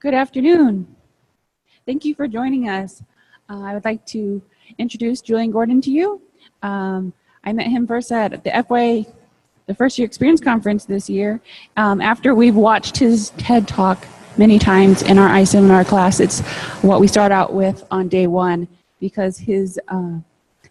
Good afternoon. Thank you for joining us. I would like to introduce Julian Gordon to you. I met him first at the First Year Experience Conference this year. After we've watched his TED Talk many times in our iSeminar class, it's what we start out with on day one, because his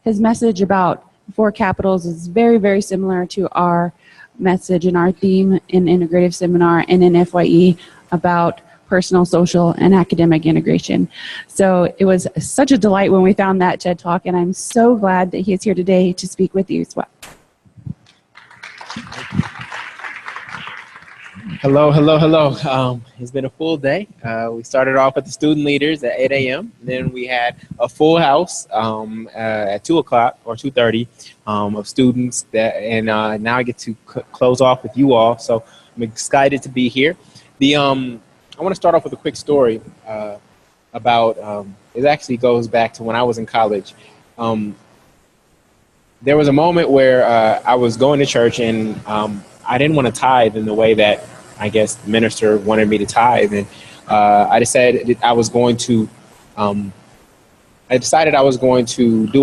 message about four capitals is very, very similar to our message and our theme in integrative seminar and in FYE about personal, social, and academic integration. So it was such a delight when we found that TED Talk, and I'm so glad that he is here today to speak with you as well. Hello, hello, hello. It's been a full day. We started off with the student leaders at 8 a.m. Then we had a full house at 2 o'clock or 2:30 of students. Now I get to close off with you all. So I'm excited to be here. I want to start off with a quick story about, it actually goes back to when I was in college. There was a moment where I was going to church and I didn't want to tithe in the way that I guess the minister wanted me to tithe. And I decided I was going to do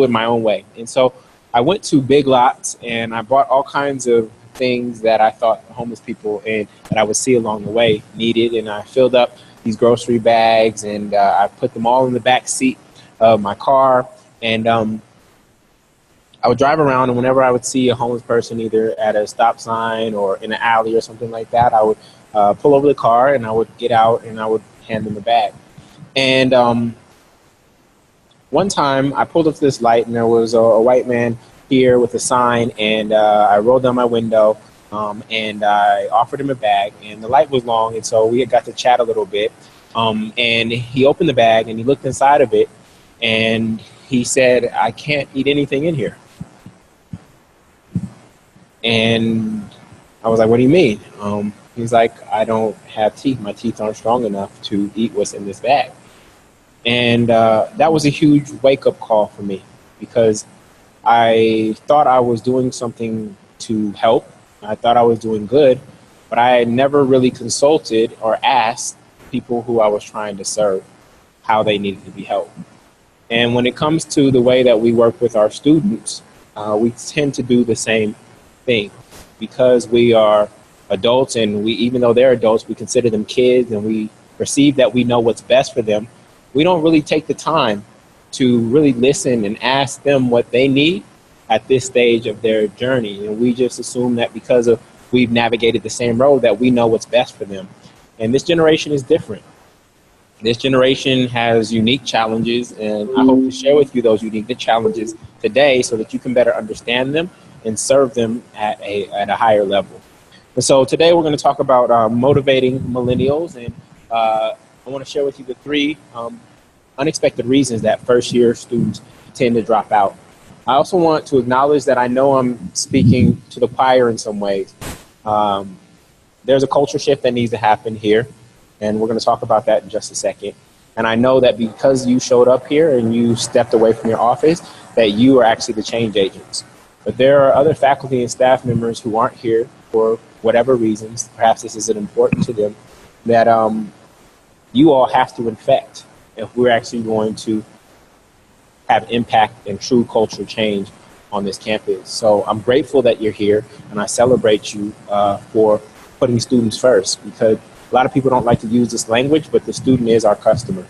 it my own way. And so I went to Big Lots and I bought all kinds of things that I thought homeless people and that I would see along the way needed. And I filled up these grocery bags and I put them all in the back seat of my car. And I would drive around, and whenever I would see a homeless person either at a stop sign or in an alley or something like that, I would pull over the car and I would get out and I would hand them a bag. And one time I pulled up to this light and there was a white man here with a sign, and I rolled down my window and I offered him a bag, and the light was long, and so we had got to chat a little bit. And he opened the bag and he looked inside of it and he said, "I can't eat anything in here." And I was like, "What do you mean?" He's like, "I don't have teeth. My teeth aren't strong enough to eat what's in this bag." And that was a huge wake-up call for me, because I thought I was doing something to help. I thought I was doing good, but I had never really consulted or asked people who I was trying to serve how they needed to be helped. And when it comes to the way that we work with our students, we tend to do the same thing, because we are adults, and even though they're adults, we consider them kids, and we perceive that we know what's best for them. We don't really take the time to really listen and ask them what they need at this stage of their journey. And we just assume that because we've navigated the same road, that we know what's best for them. And this generation is different. This generation has unique challenges, and I hope to share with you those unique challenges today so that you can better understand them and serve them at a higher level. And so today we're going to talk about motivating millennials, and I want to share with you the three unexpected reasons that first-year students tend to drop out. I also want to acknowledge that I know I'm speaking to the choir in some ways. There's a culture shift that needs to happen here, and we're going to talk about that in just a second. And I know that because you showed up here and you stepped away from your office, that you are actually the change agents. But there are other faculty and staff members who aren't here for whatever reasons. Perhaps this isn't important to them, that you all have to infect if we're actually going to have impact and true cultural change on this campus. So I'm grateful that you're here, and I celebrate you for putting students first, because a lot of people don't like to use this language, but the student is our customer.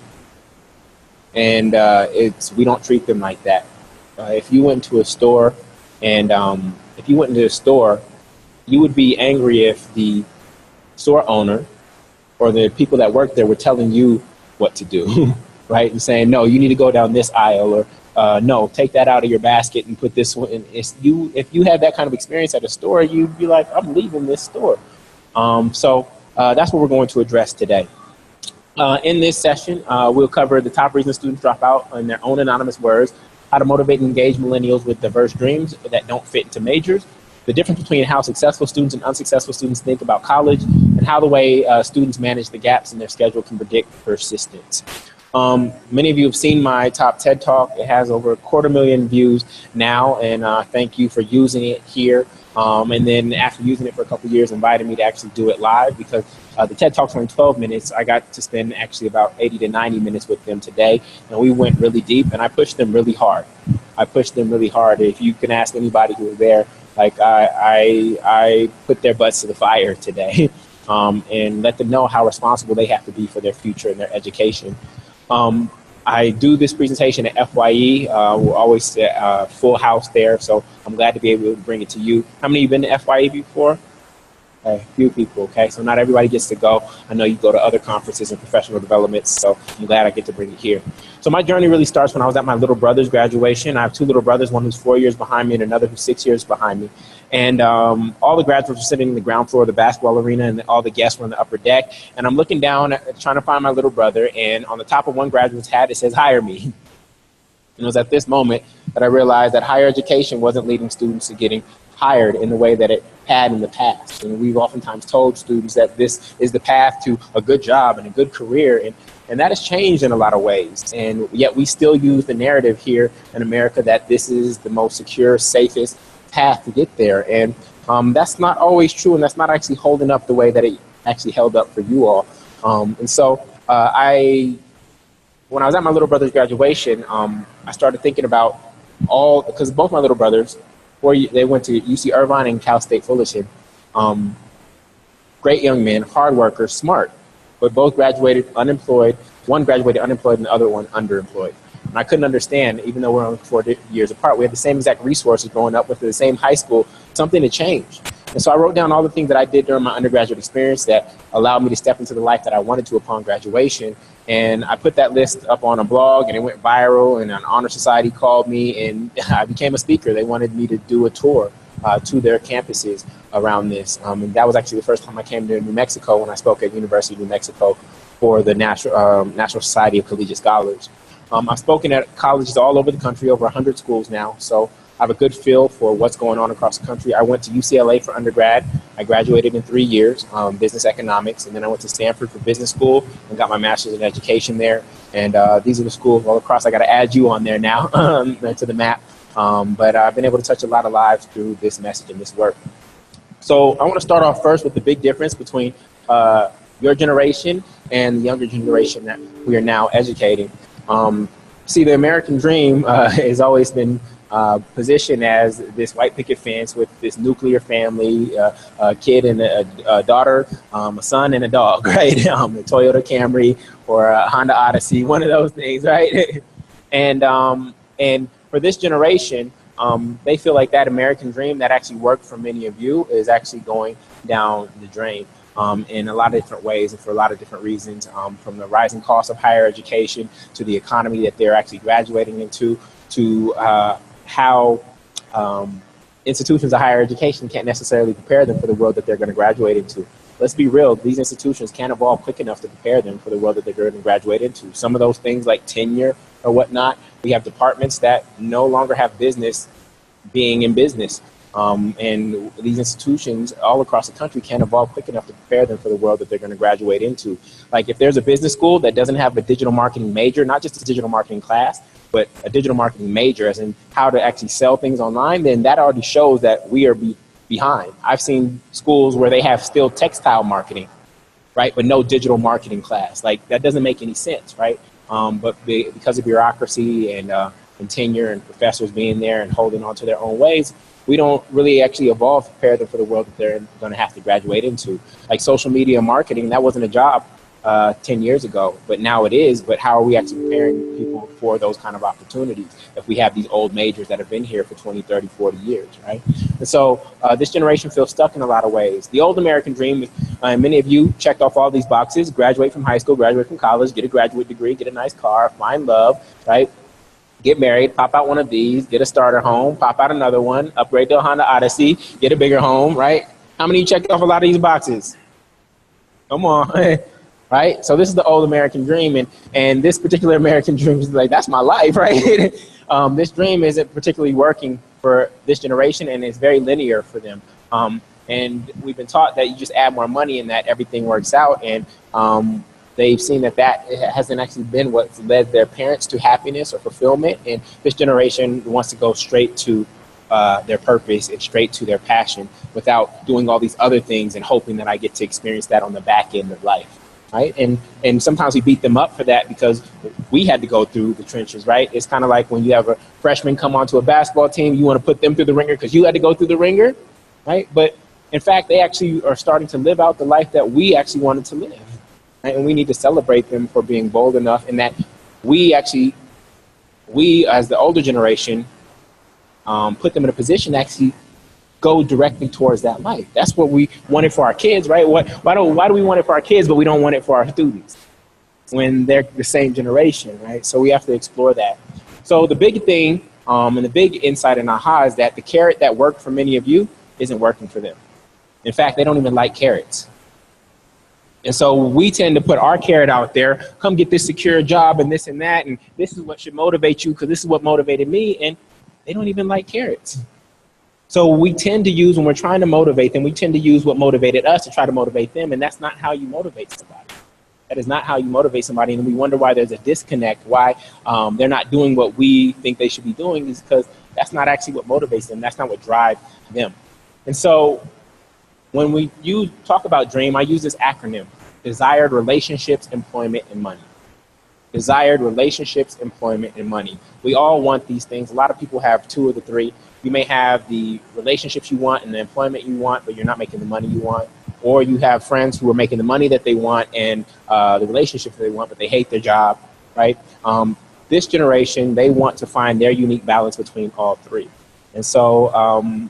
And we don't treat them like that. If you went to a store and you would be angry if the store owner or the people that work there were telling you what to do, right? And saying, "No, you need to go down this aisle," or "No, take that out of your basket and put this one in." If you have that kind of experience at a store, you'd be like, "I'm leaving this store." So that's what we're going to address today. In this session, we'll cover the top reasons students drop out in their own anonymous words, how to motivate and engage millennials with diverse dreams that don't fit into majors, the difference between how successful students and unsuccessful students think about college, and how the way students manage the gaps in their schedule can predict persistence. Many of you have seen my top TED Talk. It has over 250,000 views now, and thank you for using it here And then after using it for a couple of years, invited me to actually do it live because the TED Talk's only 12 minutes. I got to spend actually about 80 to 90 minutes with them today, and we went really deep, and I pushed them really hard. If you can ask anybody who was there, like I put their butts to the fire today, and let them know how responsible they have to be for their future and their education. I do this presentation at FYE. We're always full house there, so I'm glad to be able to bring it to you. How many of you been to FYE before? A few people, okay? So not everybody gets to go. I know you go to other conferences and professional developments, so I'm glad I get to bring it here. So my journey really starts when I was at my little brother's graduation. I have two little brothers, one who's 4 years behind me and another who's 6 years behind me. And all the graduates were sitting in the ground floor of the basketball arena, and all the guests were on the upper deck. And I'm looking down, trying to find my little brother, and on the top of one graduate's hat, it says, "Hire me." And it was at this moment that I realized that higher education wasn't leading students to getting hired in the way that it had in the past. And we've oftentimes told students that this is the path to a good job and a good career. And that has changed in a lot of ways. And yet we still use the narrative here in America that this is the most secure, safest path to get there. And that's not always true. And that's not actually holding up the way that it actually held up for you all. And so when I was at my little brother's graduation, I started thinking about because both my little brothers, they went to UC Irvine and Cal State Fullerton. Great young men, hard workers, smart, but both graduated unemployed. One graduated unemployed and the other one underemployed. And I couldn't understand, even though we're only 4 years apart, we had the same exact resources growing up with the same high school, something had changed. And so I wrote down all the things that I did during my undergraduate experience that allowed me to step into the life that I wanted to upon graduation. And I put that list up on a blog, and it went viral, and an honor society called me, and I became a speaker. They wanted me to do a tour to their campuses around this. And that was actually the first time I came to New Mexico when I spoke at University of New Mexico for the National Society of Collegiate Scholars. I've spoken at colleges all over the country, over 100 schools now, so I have a good feel for what's going on across the country. I went to UCLA for undergrad. I graduated in 3 years, business economics, and then I went to Stanford for business school and got my master's in education there. And these are the schools all across. I got to add you on there now to the map. But I've been able to touch a lot of lives through this message and this work. So I want to start off first with the big difference between your generation and the younger generation that we are now educating. See, the American dream has always been positioned as this white picket fence with this nuclear family, a kid and a daughter, a son and a dog, right? A Toyota Camry or a Honda Odyssey, one of those things, right? And for this generation, they feel like that American dream that actually worked for many of you is actually going down the drain. In a lot of different ways and for a lot of different reasons, from the rising cost of higher education to the economy that they're actually graduating into, to how institutions of higher education can't necessarily prepare them for the world that they're going to graduate into. Let's be real, these institutions can't evolve quick enough to prepare them for the world that they're going to graduate into. Some of those things like tenure or whatnot, we have departments that no longer have business being in business. And these institutions all across the country can't evolve quick enough to prepare them for the world that they're going to graduate into. Like if there's a business school that doesn't have a digital marketing major, not just a digital marketing class, but a digital marketing major as in how to actually sell things online, then that already shows that we are behind. I've seen schools where they have still textile marketing, right, but no digital marketing class. Like that doesn't make any sense, right? But because of bureaucracy and tenure and professors being there and holding on to their own ways, we don't really actually evolve to prepare them for the world that they're going to have to graduate into. Like social media marketing, that wasn't a job 10 years ago, but now it is. But how are we actually preparing people for those kind of opportunities if we have these old majors that have been here for 20, 30, 40 years, right? And so this generation feels stuck in a lot of ways. The old American dream, many of you checked off all these boxes: graduate from high school, graduate from college, get a graduate degree, get a nice car, find love, right? Get married, pop out one of these, get a starter home, pop out another one, upgrade to a Honda Odyssey, get a bigger home, right? How many of you checked off a lot of these boxes? Come on, right? So this is the old American dream, and this particular American dream is like, that's my life, right? This dream isn't particularly working for this generation, and it's very linear for them. And we've been taught that you just add more money and that everything works out, and they've seen that hasn't actually been what's led their parents to happiness or fulfillment. And this generation wants to go straight to their purpose and straight to their passion without doing all these other things and hoping that I get to experience that on the back end of life. Right. And sometimes we beat them up for that because we had to go through the trenches. Right. It's kind of like when you have a freshman come onto a basketball team, you want to put them through the ringer because you had to go through the ringer. Right. But in fact, they actually are starting to live out the life that we actually wanted to live. Right? And we need to celebrate them for being bold enough, and that we as the older generation, put them in a position to actually go directly towards that life. That's what we wanted for our kids, right? Why do we want it for our kids, but we don't want it for our students when they're the same generation, right? So we have to explore that. So the big thing and the big insight in AHA is that the carrot that worked for many of you isn't working for them. In fact, they don't even like carrots. And so we tend to put our carrot out there, come get this secure job and this and that, and this is what should motivate you because this is what motivated me, and they don't even like carrots. So we tend to use, when we're trying to motivate them, we tend to use what motivated us to try to motivate them, and that's not how you motivate somebody. That is not how you motivate somebody, and we wonder why there's a disconnect, why they're not doing what we think they should be doing, is because that's not actually what motivates them. That's not what drives them. And so when you talk about DREAM, I use this acronym: desired relationships, employment, and money. Desired relationships, employment, and money. We all want these things. A lot of people have two of the three. You may have the relationships you want and the employment you want, but you're not making the money you want. Or you have friends who are making the money that they want and the relationships that they want, but they hate their job, right? This generation, they want to find their unique balance between all three. And so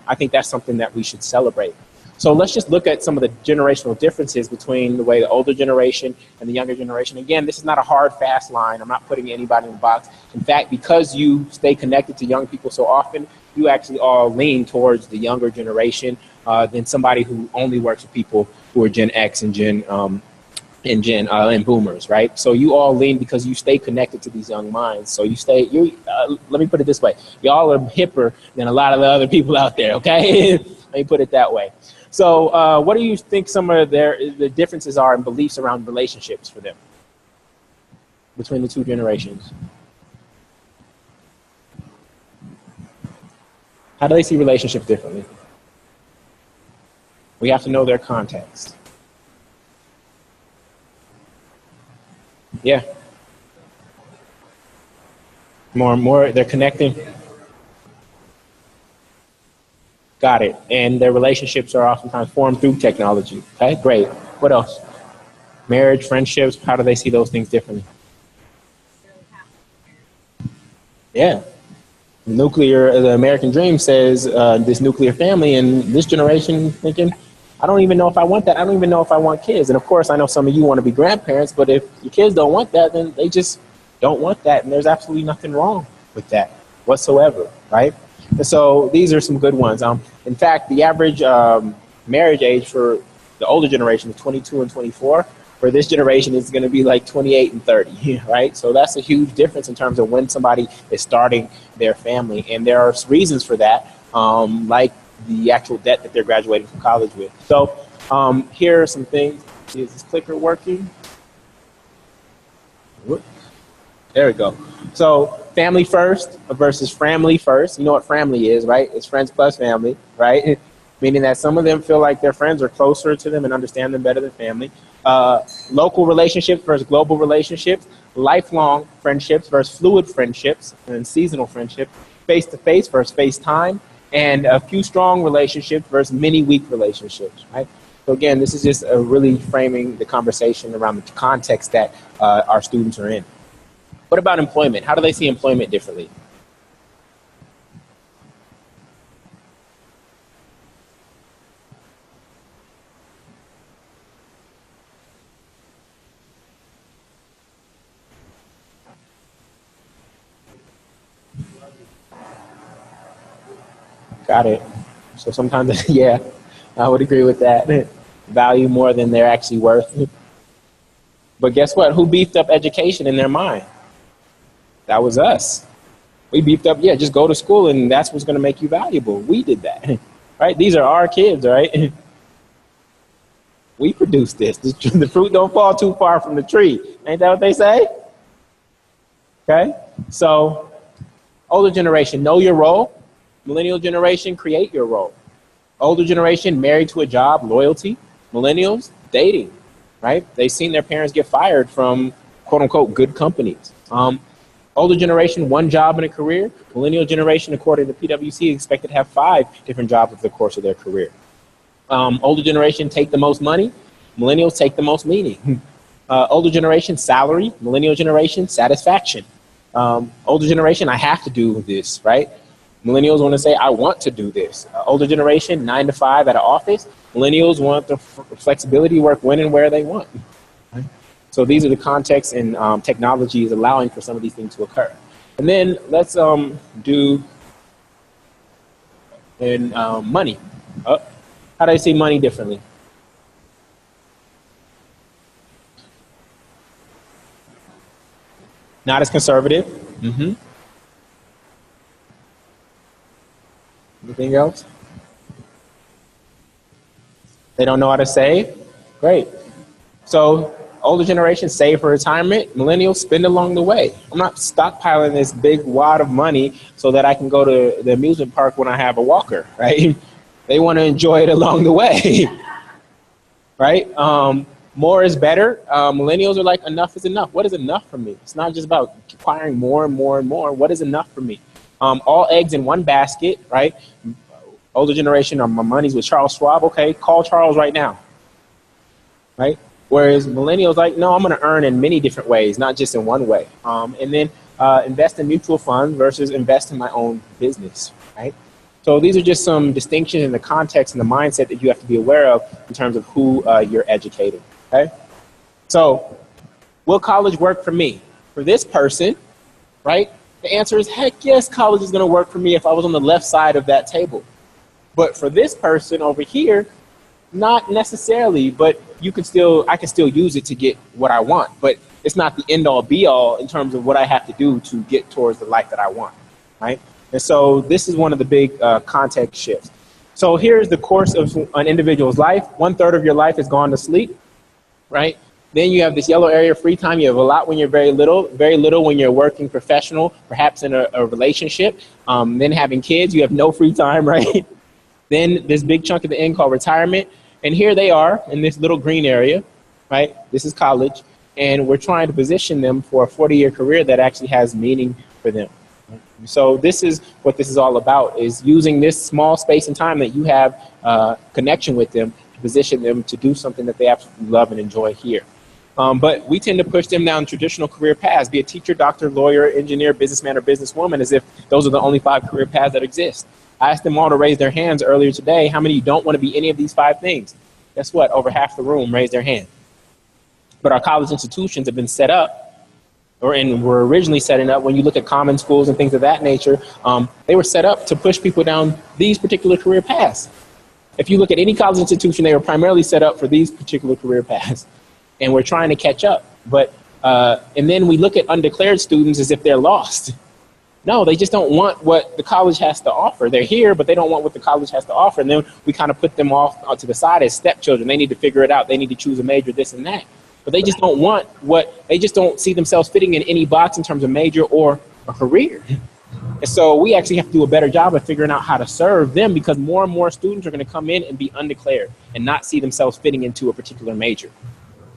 I think that's something that we should celebrate. So let's just look at some of the generational differences between the way the older generation and the younger generation. Again, this is not a hard, fast line. I'm not putting anybody in the box. In fact, because you stay connected to young people so often, you actually all lean towards the younger generation than somebody who only works with people who are Gen X and and boomers, right? So you all lean because you stay connected to these young minds. So let me put it this way. Y'all are hipper than a lot of the other people out there, okay? Let me put it that way. So what do you think some of the differences are in beliefs around relationships for them between the two generations? How do they see relationships differently? We have to know their context. Yeah. More and more, they're connecting. Got it. And their relationships are oftentimes formed through technology. Okay, great. What else? Marriage, friendships, how do they see those things differently? Yeah. The American dream says this nuclear family, and this generation thinking, I don't even know if I want that. I don't even know if I want kids. And of course, I know some of you want to be grandparents, but if your kids don't want that, then they just don't want that. And there's absolutely nothing wrong with that whatsoever, right? And so these are some good ones. In fact, the average marriage age for the older generation is 22 and 24. For this generation, it's going to be like 28 and 30, right? So that's a huge difference in terms of when somebody is starting their family. And there are reasons for that, like the actual debt that they're graduating from college with. So here are some things. Is this clicker working? Whoop. There we go. So family first versus family first. You know what family is, right? It's friends plus family, right? Meaning that some of them feel like their friends are closer to them and understand them better than family. Local relationships versus global relationships. Lifelong friendships versus fluid friendships and seasonal friendships. Face-to-face versus FaceTime. And a few strong relationships versus many weak relationships, right? So again, this is just really framing the conversation around the context that our students are in. What about employment? How do they see employment differently? Got it. So sometimes, yeah, I would agree with that. Value more than they're actually worth. But guess what? Who beefed up education in their mind? That was us. We beefed up, just go to school and that's what's going to make you valuable. We did that, right? These are our kids, right? We produced this. The fruit don't fall too far from the tree. Ain't that what they say? Okay. So older generation, know your role. Millennial generation, create your role. Older generation, married to a job, loyalty. Millennials, dating, right? They've seen their parents get fired from quote unquote good companies. Older generation, one job in a career. Millennial generation, according to PwC, is expected to have 5 different jobs over the course of their career. Older generation take the most money. Millennials take the most meaning. Older generation, salary. Millennial generation, satisfaction. Older generation, I have to do this, right? Millennials want to say, I want to do this. Older generation, 9 to 5 at an office. Millennials want the flexibility, work when and where they want. Right? So these are the contexts and technology is allowing for some of these things to occur. And then let's do in money. How do I see money differently? Not as conservative. Anything else? They don't know how to save? Great. So older generation save for retirement. Millennials spend along the way. I'm not stockpiling this big wad of money so that I can go to the amusement park when I have a walker, right? They want to enjoy it along the way, right? More is better. Millennials are like, enough is enough. What is enough for me? It's not just about acquiring more and more and more. What is enough for me? All eggs in one basket, right? Older generation, my money's with Charles Schwab. Okay, call Charles right now, right? Whereas millennials like, no, I'm going to earn in many different ways, not just in one way. And then invest in mutual funds versus invest in my own business, right? So these are just some distinctions in the context and the mindset that you have to be aware of in terms of who you're educating, okay? So will college work for me? For this person, right? The answer is, heck yes, college is going to work for me if I was on the left side of that table. But for this person over here, not necessarily, but I can still use it to get what I want. But it's not the end all be all in terms of what I have to do to get towards the life that I want, right? And so this is one of the big context shifts. So here's the course of an individual's life. 1/3 of your life is gone to sleep, right? Then you have this yellow area of free time. You have a lot when you're very little when you're working professional, perhaps in a relationship. Then having kids, you have no free time, right? Then this big chunk at the end called retirement. And here they are in this little green area, right? This is college. And we're trying to position them for a 40-year career that actually has meaning for them. So this is what this is all about, is using this small space and time that you have connection with them to position them to do something that they absolutely love and enjoy here. But we tend to push them down traditional career paths, be a teacher, doctor, lawyer, engineer, businessman, or businesswoman, as if those are the only 5 career paths that exist. I asked them all to raise their hands earlier today. How many of you don't want to be any of these 5 things? Guess what? Over half the room raised their hand. But our college institutions have been set up, and were originally setting up, when you look at common schools and things of that nature, they were set up to push people down these particular career paths. If you look at any college institution, they were primarily set up for these particular career paths. And we're trying to catch up. But and then we look at undeclared students as if they're lost. No, they just don't want what the college has to offer. They're here, but they don't want what the college has to offer. And then we kind of put them off to the side as stepchildren. They need to figure it out. They need to choose a major, this and that. But they just don't want they just don't see themselves fitting in any box in terms of major or a career. And so we actually have to do a better job of figuring out how to serve them, because more and more students are going to come in and be undeclared and not see themselves fitting into a particular major,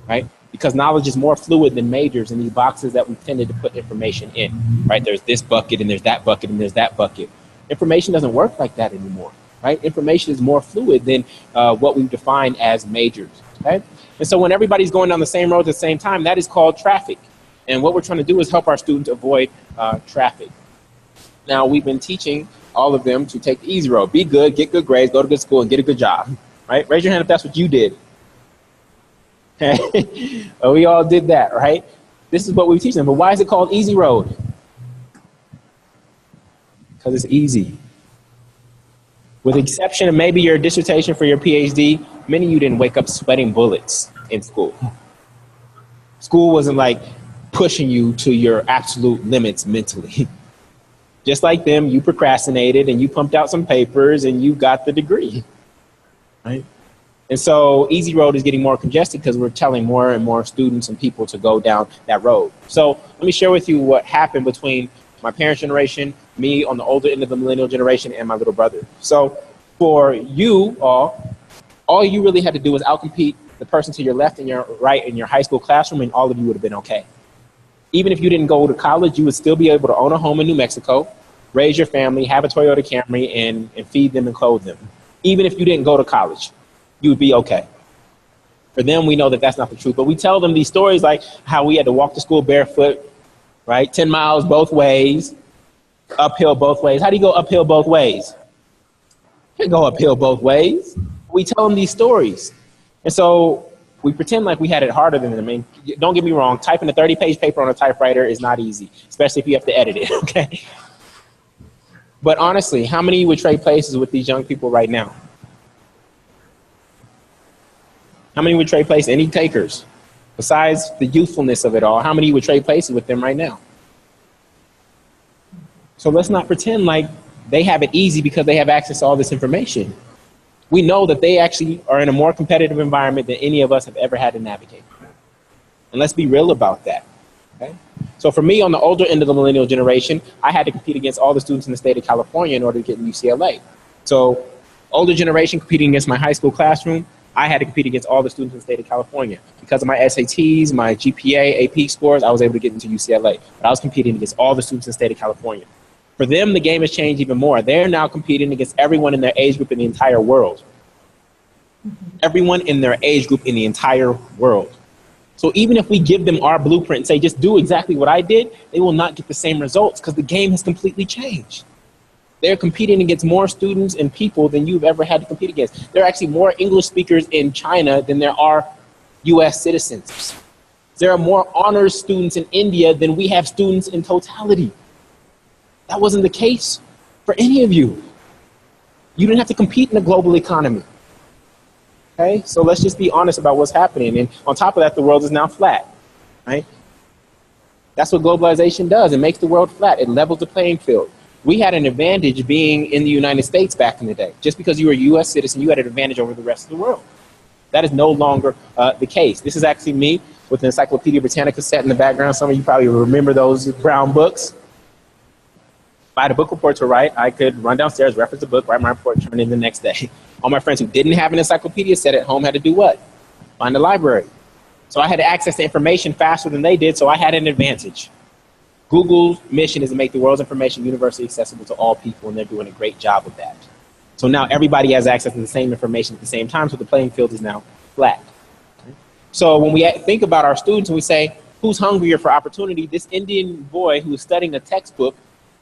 right? Because knowledge is more fluid than majors in these boxes that we've tended to put information in, right? There's this bucket and there's that bucket and there's that bucket. Information doesn't work like that anymore, right? Information is more fluid than what we've defined as majors, okay? And so when everybody's going down the same road at the same time, that is called traffic. And what we're trying to do is help our students avoid traffic. Now, we've been teaching all of them to take the easy road. Be good, get good grades, go to good school, and get a good job, right? Raise your hand if that's what you did. We all did that, right? This is what we teach them. But why is it called easy road? Because it's easy. With the exception of maybe your dissertation for your PhD, many of you didn't wake up sweating bullets in school. School wasn't like pushing you to your absolute limits mentally. Just like them, you procrastinated and you pumped out some papers and you got the degree, right? And so easy road is getting more congested because we're telling more and more students and people to go down that road. So let me share with you what happened between my parents' generation, me on the older end of the millennial generation, and my little brother. So for you all you really had to do was outcompete the person to your left and your right in your high school classroom, and all of you would have been okay. Even if you didn't go to college, you would still be able to own a home in New Mexico, raise your family, have a Toyota Camry, and feed them and clothe them. Even if you didn't go to college, you would be okay. For them, we know that that's not the truth, but we tell them these stories like how we had to walk to school barefoot, right? 10 miles both ways, uphill both ways. How do you go uphill both ways? You can't go uphill both ways. We tell them these stories. And so we pretend like we had it harder than them. I mean, don't get me wrong, typing a 30-page paper on a typewriter is not easy, especially if you have to edit it, okay? But honestly, how many would trade places with these young people right now? How many would trade places? Any takers? Besides the youthfulness of it all, how many would trade places with them right now? So let's not pretend like they have it easy because they have access to all this information. We know that they actually are in a more competitive environment than any of us have ever had to navigate. And let's be real about that. Okay? So for me, on the older end of the millennial generation, I had to compete against all the students in the state of California in order to get in UCLA. So older generation competing against my high school classroom, I had to compete against all the students in the state of California. Because of my SATs, my GPA, AP scores, I was able to get into UCLA. But I was competing against all the students in the state of California. For them, the game has changed even more. They're now competing against everyone in their age group in the entire world. Everyone in their age group in the entire world. So even if we give them our blueprint and say, just do exactly what I did, they will not get the same results because the game has completely changed. They're competing against more students and people than you've ever had to compete against. There are actually more English speakers in China than there are US citizens. There are more honors students in India than we have students in totality. That wasn't the case for any of you. You didn't have to compete in a global economy. Okay, so let's just be honest about what's happening. And on top of that, the world is now flat, right? That's what globalization does. It makes the world flat. It levels the playing field. We had an advantage being in the United States back in the day. Just because you were a US citizen, you had an advantage over the rest of the world. That is no longer the case. This is actually me with an Encyclopedia Britannica set in the background. Some of you probably remember those brown books. If I had a book report to write, I could run downstairs, reference the book, write my report, turn it in the next day. All my friends who didn't have an encyclopedia set at home had to do what? Find a library. So I had to access the information faster than they did, so I had an advantage. Google's mission is to make the world's information universally accessible to all people, and they're doing a great job of that. So now everybody has access to the same information at the same time, so the playing field is now flat. So when we think about our students and we say, who's hungrier for opportunity? This Indian boy who is studying a textbook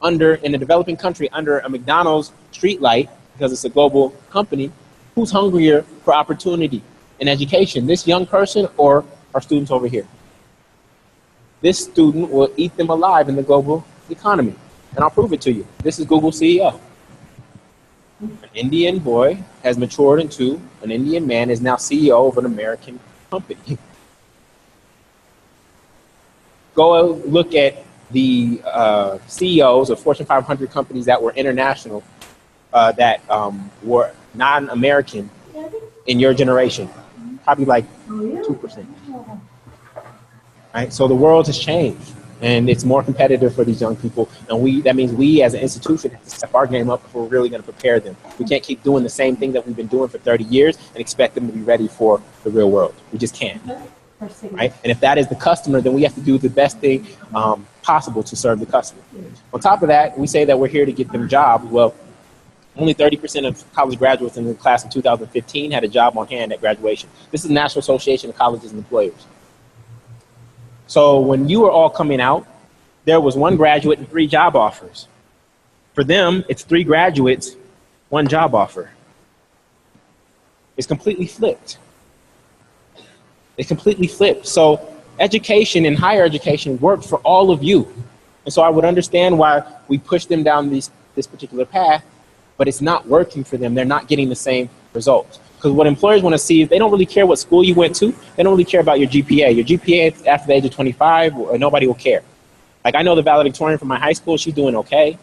in a developing country under a McDonald's streetlight, because it's a global company, who's hungrier for opportunity in education? This young person or our students over here? This student will eat them alive in the global economy. And I'll prove it to you. This is Google's CEO. An Indian boy has matured into an Indian man, is now CEO of an American company. Go look at the CEOs of Fortune 500 companies that were international, that were non-American in your generation. Probably like 2%. Right? So the world has changed, and it's more competitive for these young people. And that means we as an institution have to step our game up if we're really going to prepare them. We can't keep doing the same thing that we've been doing for 30 years and expect them to be ready for the real world. We just can't. Right? And if that is the customer, then we have to do the best thing possible to serve the customer. On top of that, we say that we're here to get them jobs. Well, only 30% of college graduates in the class of 2015 had a job on hand at graduation. This is the National Association of Colleges and Employers. So when you were all coming out, there was one graduate and 3 job offers. For them, it's 3 graduates, 1 job offer. It's completely flipped. It's completely flipped. So education and higher education worked for all of you. And so I would understand why we push them down this particular path, but it's not working for them. They're not getting the same results. Because what employers want to see is they don't really care what school you went to. They don't really care about your GPA. Your GPA after the age of 25, nobody will care. Like I know the valedictorian from my high school, she's doing okay.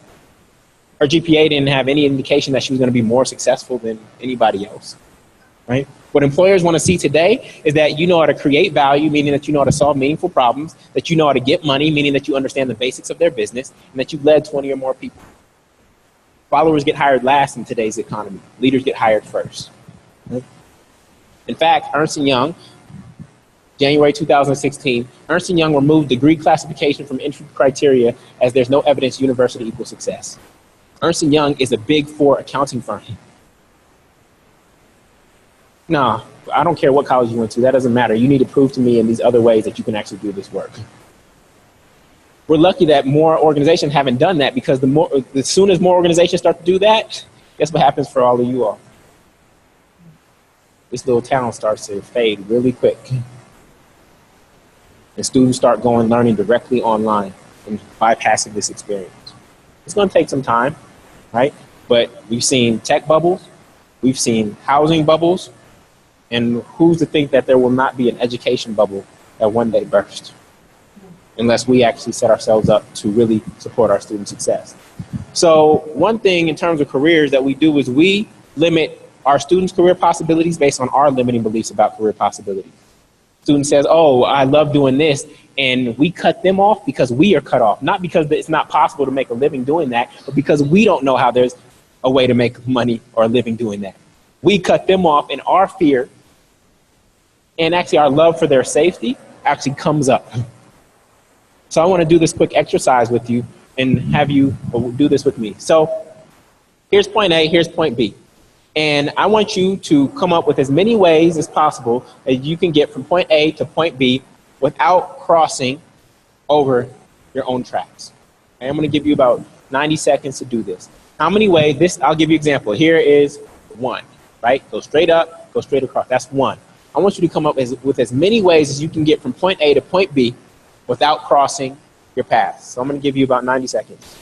Her GPA didn't have any indication that she was going to be more successful than anybody else, right? What employers want to see today is that you know how to create value, meaning that you know how to solve meaningful problems, that you know how to get money, meaning that you understand the basics of their business, and that you've led 20 or more people. Followers get hired last in today's economy. Leaders get hired first. In fact, Ernst & Young, January 2016, Ernst & Young removed degree classification from entry criteria as there's no evidence university equals success. Ernst & Young is a Big Four accounting firm. No, I don't care what college you went to. That doesn't matter. You need to prove to me in these other ways that you can actually do this work. We're lucky that more organizations haven't done that, because as soon as more organizations start to do that, guess what happens for all of you all? This little town starts to fade really quick. And students start learning directly online and bypassing this experience. It's going to take some time, right? But we've seen tech bubbles, we've seen housing bubbles, and who's to think that there will not be an education bubble that one day burst, unless we actually set ourselves up to really support our student success. So one thing in terms of careers that we do is we limit our students' career possibilities based on our limiting beliefs about career possibilities. Student says, oh, I love doing this, and we cut them off because we are cut off. Not because it's not possible to make a living doing that, but because we don't know how there's a way to make money or a living doing that. We cut them off, and our fear and actually our love for their safety actually comes up. So I want to do this quick exercise with you and have you do this with me. So here's point A, here's point B. And I want you to come up with as many ways as possible that you can get from point A to point B without crossing over your own tracks. And I'm going to give you about 90 seconds to do this. How many ways? I'll give you an example. Here is one, right? Go straight up, go straight across. That's one. I want you to come up with as many ways as you can get from point A to point B without crossing your path. So I'm going to give you about 90 seconds.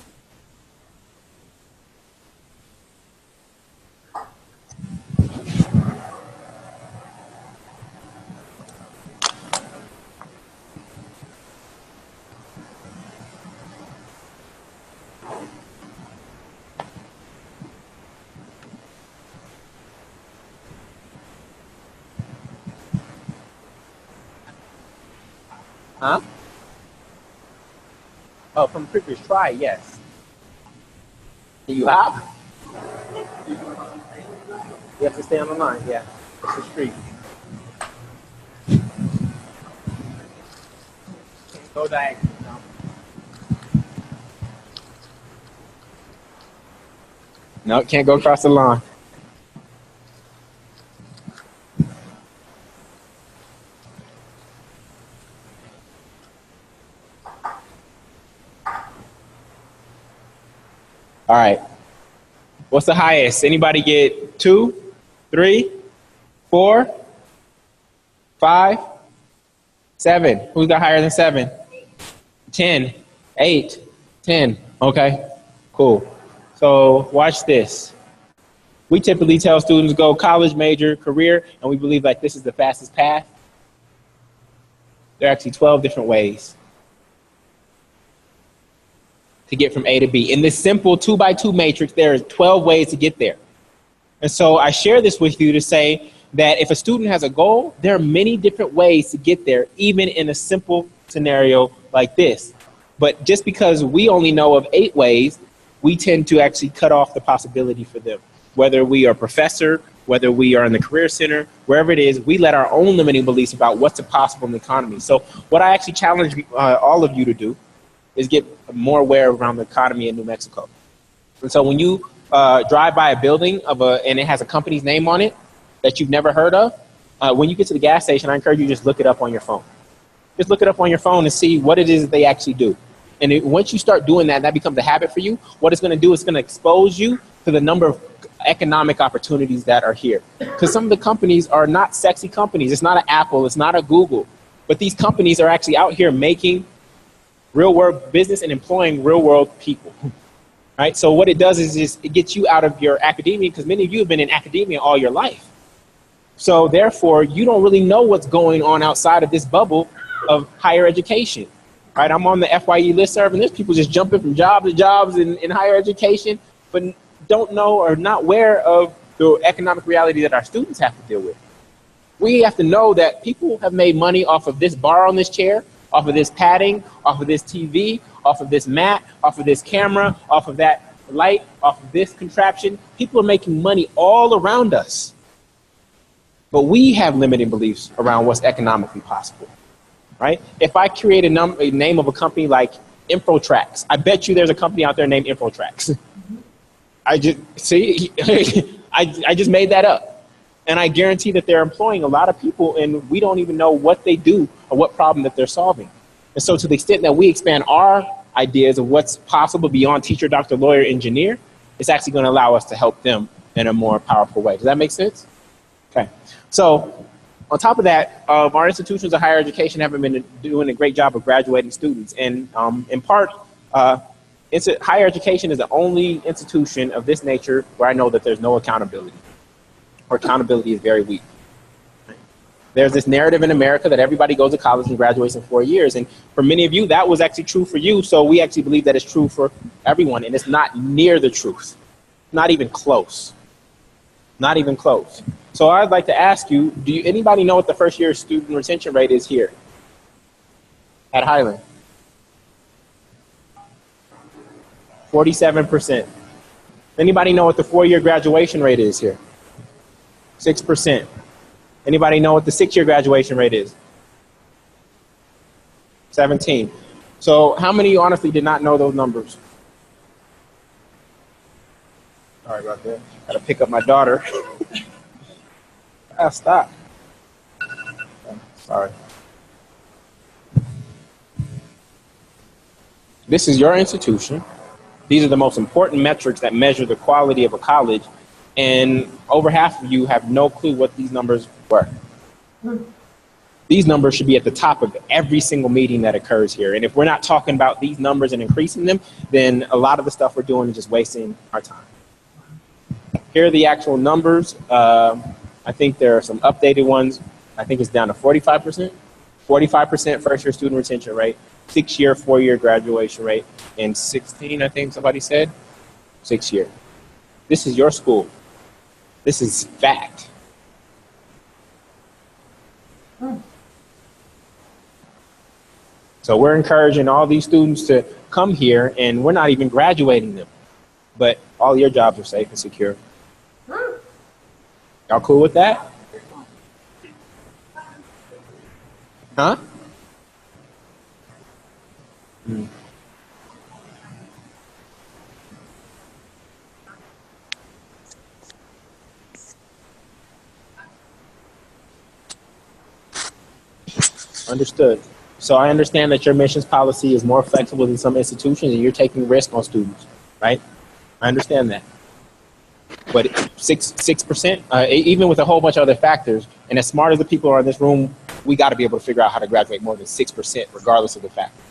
Huh? Oh, from previous try, yes. You have? You have to stay on the line, yeah. It's the street. Go diagonal now. No, can't go across the line. All right. What's the highest? Anybody get 2, 3, 4, 5, 7? Who's got higher than 7? 10, 8, 10. Okay, cool. So watch this. We typically tell students go college, major, career, and we believe like this is the fastest path. There are actually 12 different ways to get from A to B. In this simple 2x2 matrix, there are 12 ways to get there. And so I share this with you to say that if a student has a goal, there are many different ways to get there, even in a simple scenario like this. But just because we only know of 8 ways, we tend to actually cut off the possibility for them. Whether we are a professor, whether we are in the career center, wherever it is, we let our own limiting beliefs about what's possible in the economy. So what I actually challenge all of you to do is get more aware around the economy in New Mexico. And so when you drive by a building and it has a company's name on it that you've never heard of, when you get to the gas station, I encourage you to just look it up on your phone. Just look it up on your phone and see what it is that they actually do. And once you start doing that, that becomes a habit for you. What it's going to do is it's going to expose you to the number of economic opportunities that are here. Because some of the companies are not sexy companies. It's not an Apple. It's not a Google. But these companies are actually out here making real world business and employing real world people, right? So what it does is just, it gets you out of your academia, because many of you have been in academia all your life. So therefore, you don't really know what's going on outside of this bubble of higher education, right? I'm on the FYE listserv, and there's people just jumping from job to jobs in higher education, but don't know or not aware of the economic reality that our students have to deal with. We have to know that people have made money off of this bar on this chair, off of this padding, off of this TV, off of this mat, off of this camera, off of that light off of this contraption, people are making money all around us. But we have limiting beliefs around what's economically possible, right? If I create a name of a company like InfoTrax, I bet you there's a company out there named InfoTrax. I just made that up. And I guarantee that they're employing a lot of people, and we don't even know what they do or what problem that they're solving. And so to the extent that we expand our ideas of what's possible beyond teacher, doctor, lawyer, engineer, it's actually going to allow us to help them in a more powerful way. Does that make sense? Okay. So on top of that, our institutions of higher education haven't been doing a great job of graduating students. And in part, higher education is the only institution of this nature where I know that there's no accountability, or accountability is very weak. There's this narrative in America that everybody goes to college and graduates in 4 years. And for many of you, that was actually true for you. So we actually believe that it's true for everyone. And it's not near the truth. Not even close. Not even close. So I'd like to ask you, anybody know what the first year student retention rate is here at Highland? 47%. Anybody know what the 4-year graduation rate is here? 6%. Anybody know what the 6-year graduation rate is? 17. So how many of you honestly did not know those numbers? Sorry about that. Got to pick up my daughter. Stop. Sorry. This is your institution. These are the most important metrics that measure the quality of a college. And over half of you have no clue what these numbers were. These numbers should be at the top of every single meeting that occurs here. And if we're not talking about these numbers and increasing them, then a lot of the stuff we're doing is just wasting our time. Here are the actual numbers. I think there are some updated ones. I think it's down to 45%. 45% first year student retention rate, 6-year, 4-year graduation rate, and 16, I think somebody said, 6-year. This is your school. This is fact. So we're encouraging all these students to come here, and we're not even graduating them. But all your jobs are safe and secure. Y'all cool with that? Huh? Understood. So I understand that your admissions policy is more flexible than some institutions, and you're taking risk on students, right? I understand that. But 6%, even with a whole bunch of other factors, and as smart as the people are in this room, we got to be able to figure out how to graduate more than 6%, regardless of the factors.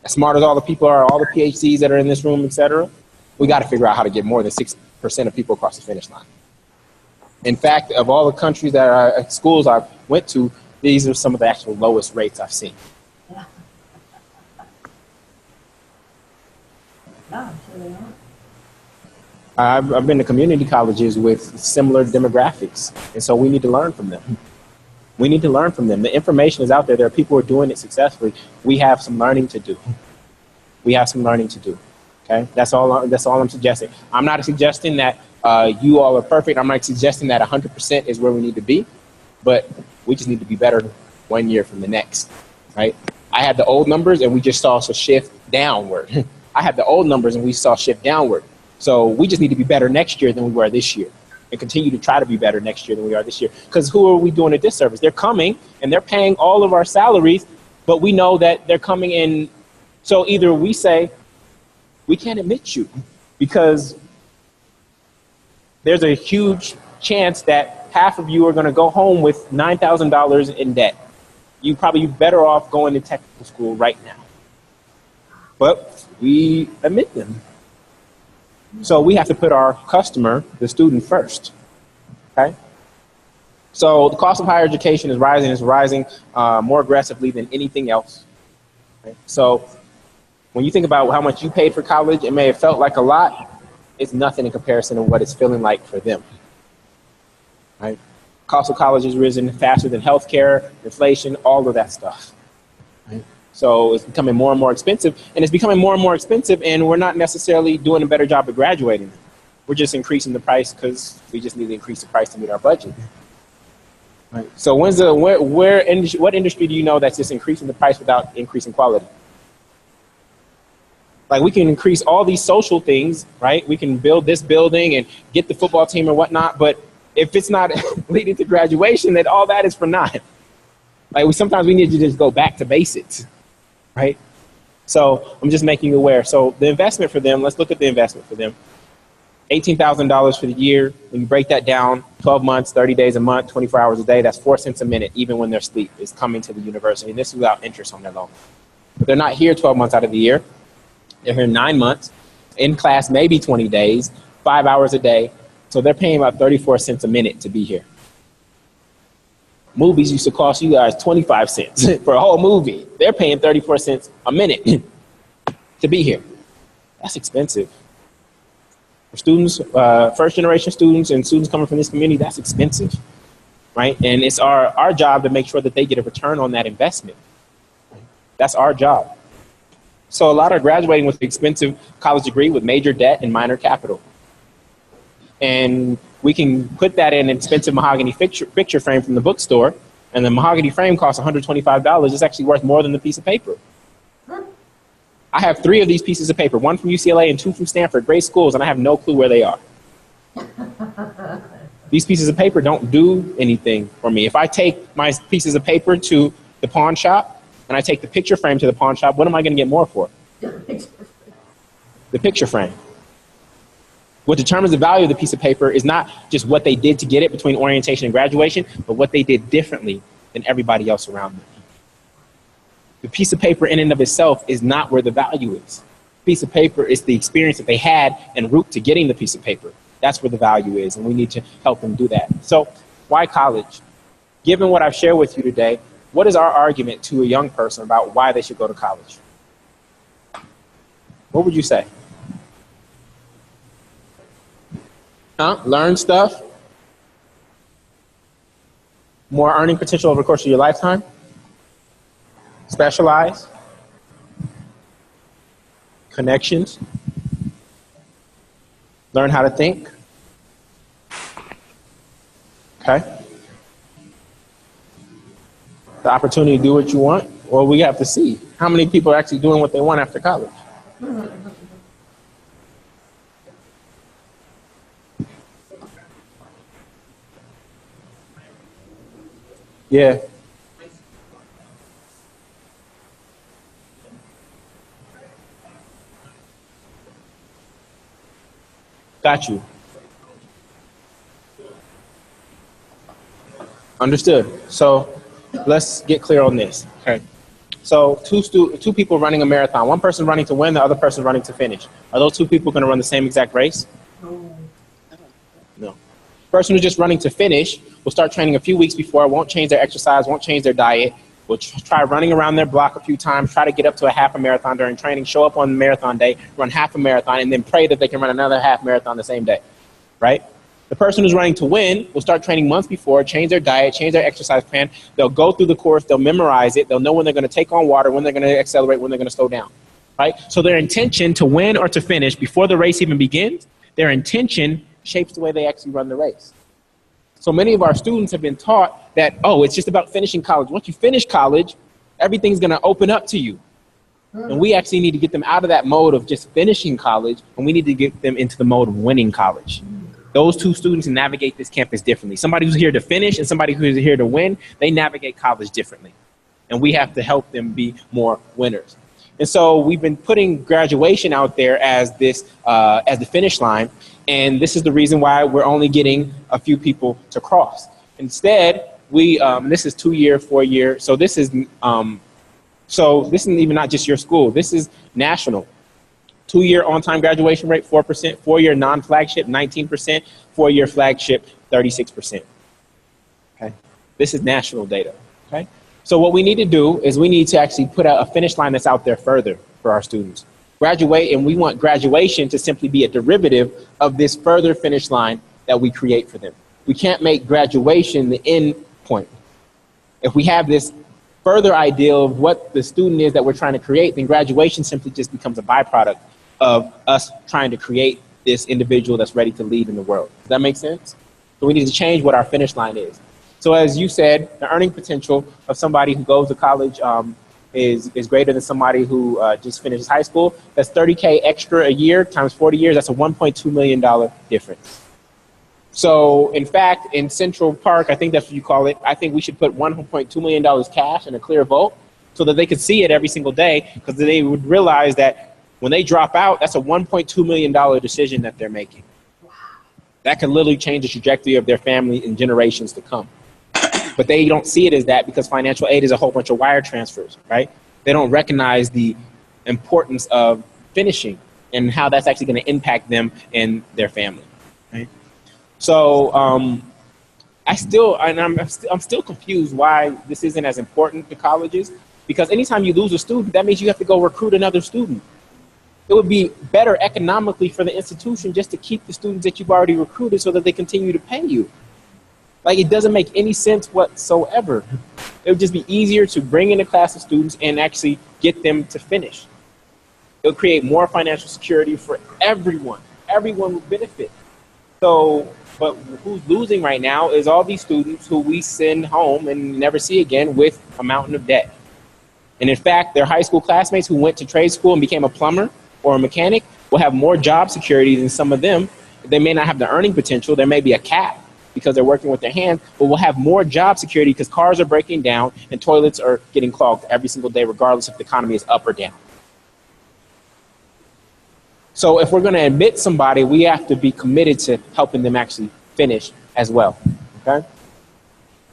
As smart as all the people are, all the PhDs that are in this room, et cetera, we got to figure out how to get more than 6% of people across the finish line. In fact, of all the countries that schools I went to, these are some of the actual lowest rates I've seen. I've been to community colleges with similar demographics, and so we need to learn from them. We need to learn from them. The information is out there. There are people who are doing it successfully. We have some learning to do. We have some learning to do. Okay, that's all I'm suggesting. I'm not suggesting that you all are perfect. I'm not suggesting that 100% is where we need to be, but we just need to be better 1 year from the next, right? I had the old numbers, and we just saw a shift downward. I had the old numbers, and we saw a shift downward. So we just need to be better next year than we were this year, and continue to try to be better next year than we are this year. Because who are we doing a disservice? They're coming, and they're paying all of our salaries, but we know that they're coming in. So either we say, we can't admit you, because there's a huge chance that half of you are going to go home with $9,000 in debt. You probably better off going to technical school right now. But we admit them. So we have to put our customer, the student, first. Okay? So the cost of higher education is rising. It's rising more aggressively than anything else. Okay? So when you think about how much you paid for college, it may have felt like a lot. It's nothing in comparison to what it's feeling like for them. Right? Cost of college has risen faster than healthcare, inflation, all of that stuff. Right? So it's becoming more and more expensive, and it's becoming more and more expensive, and we're not necessarily doing a better job of graduating. We're just increasing the price because we just need to increase the price to meet our budget. Right. So what industry do you know that's just increasing the price without increasing quality? Like, we can increase all these social things, right? We can build this building and get the football team or whatnot, but if it's not leading to graduation, then all that is for naught. Like, sometimes we need to just go back to basics, right? So I'm just making you aware. So the investment for them, let's look at the investment for them. $18,000 for the year. When you break that down, 12 months, 30 days a month, 24 hours a day, that's 4 cents a minute, even when they're asleep, is coming to the university. And this is without interest on their loan. But they're not here 12 months out of the year. They're here 9 months, in class maybe 20 days, 5 hours a day. So they're paying about 34 cents a minute to be here. Movies used to cost you guys 25 cents for a whole movie. They're paying 34 cents a minute to be here. That's expensive. For students, first generation students and students coming from this community, that's expensive, right? And it's our job to make sure that they get a return on that investment. That's our job. So a lot are graduating with an expensive college degree with major debt and minor capital. And we can put that in an expensive mahogany picture frame from the bookstore, and the mahogany frame costs $125. It's actually worth more than the piece of paper. I have 3 of these pieces of paper, 1 from UCLA and 2 from Stanford, great schools, and I have no clue where they are. These pieces of paper don't do anything for me. If I take my pieces of paper to the pawn shop and I take the picture frame to the pawn shop, what am I going to get more for? The picture frame. What determines the value of the piece of paper is not just what they did to get it between orientation and graduation, but what they did differently than everybody else around them. The piece of paper in and of itself is not where the value is. The piece of paper is the experience that they had en route to getting the piece of paper. That's where the value is, and we need to help them do that. So why college? Given what I've shared with you today, what is our argument to a young person about why they should go to college? What would you say? Learn stuff? More earning potential over the course of your lifetime? Specialize? Connections? Learn how to think? Okay? The opportunity to do what you want? Well, we have to see how many people are actually doing what they want after college. Yeah. Got you. Understood. So let's get clear on this. Okay. So two people running a marathon. One person running to win, the other person running to finish. Are those 2 people going to run the same exact race? No. The person who's just running to finish will start training a few weeks before, won't change their exercise, won't change their diet, will try running around their block a few times, try to get up to a half a marathon during training, show up on marathon day, run half a marathon, and then pray that they can run another half marathon the same day, right? The person who's running to win will start training months before, change their diet, change their exercise plan. They'll go through the course, they'll memorize it, they'll know when they're going to take on water, when they're going to accelerate, when they're going to slow down, right? So their intention to win or to finish before the race even begins, their intention shapes the way they actually run the race. So many of our students have been taught that, oh, it's just about finishing college. Once you finish college, everything's going to open up to you. And we actually need to get them out of that mode of just finishing college, and we need to get them into the mode of winning college. Those 2 students navigate this campus differently. Somebody who's here to finish and somebody who's here to win, they navigate college differently. And we have to help them be more winners. And so we've been putting graduation out there as this, as the finish line. And this is the reason why we're only getting a few people to cross. Instead, this is 2-year, 4-year. So this is even not just your school. This is national. 2-year on-time graduation rate, 4%. 4-year non-flagship, 19%. 4-year flagship, 36%. Okay, this is national data. Okay, so what we need to do is we need to actually put out a finish line that's out there further for our students. Graduate, and we want graduation to simply be a derivative of this further finish line that we create for them. We can't make graduation the end point. If we have this further ideal of what the student is that we're trying to create, then graduation simply just becomes a byproduct of us trying to create this individual that's ready to lead in the world. Does that make sense? So we need to change what our finish line is. So as you said, the earning potential of somebody who goes to college is greater than somebody who just finishes high school. That's $30K extra a year times 40 years. That's a $1.2 million difference. So in fact, in Central Park, I think that's what you call it, I think we should put $1.2 million cash in a clear vault so that they could see it every single day, because they would realize that when they drop out, that's a $1.2 million decision that they're making. That can literally change the trajectory of their family in generations to come. But they don't see it as that because financial aid is a whole bunch of wire transfers, right? They don't recognize the importance of finishing and how that's actually going to impact them and their family, right? So I'm still confused why this isn't as important to colleges, because anytime you lose a student, that means you have to go recruit another student. It would be better economically for the institution just to keep the students that you've already recruited so that they continue to pay you. Like, it doesn't make any sense whatsoever. It would just be easier to bring in a class of students and actually get them to finish. It'll create more financial security for everyone. Everyone will benefit. So, but who's losing right now is all these students who we send home and never see again with a mountain of debt. And in fact, their high school classmates who went to trade school and became a plumber or a mechanic will have more job security than some of them. They may not have the earning potential. There may be a cap because they're working with their hands, but will have more job security because cars are breaking down and toilets are getting clogged every single day, regardless if the economy is up or down. So if we're going to admit somebody, we have to be committed to helping them actually finish as well, okay?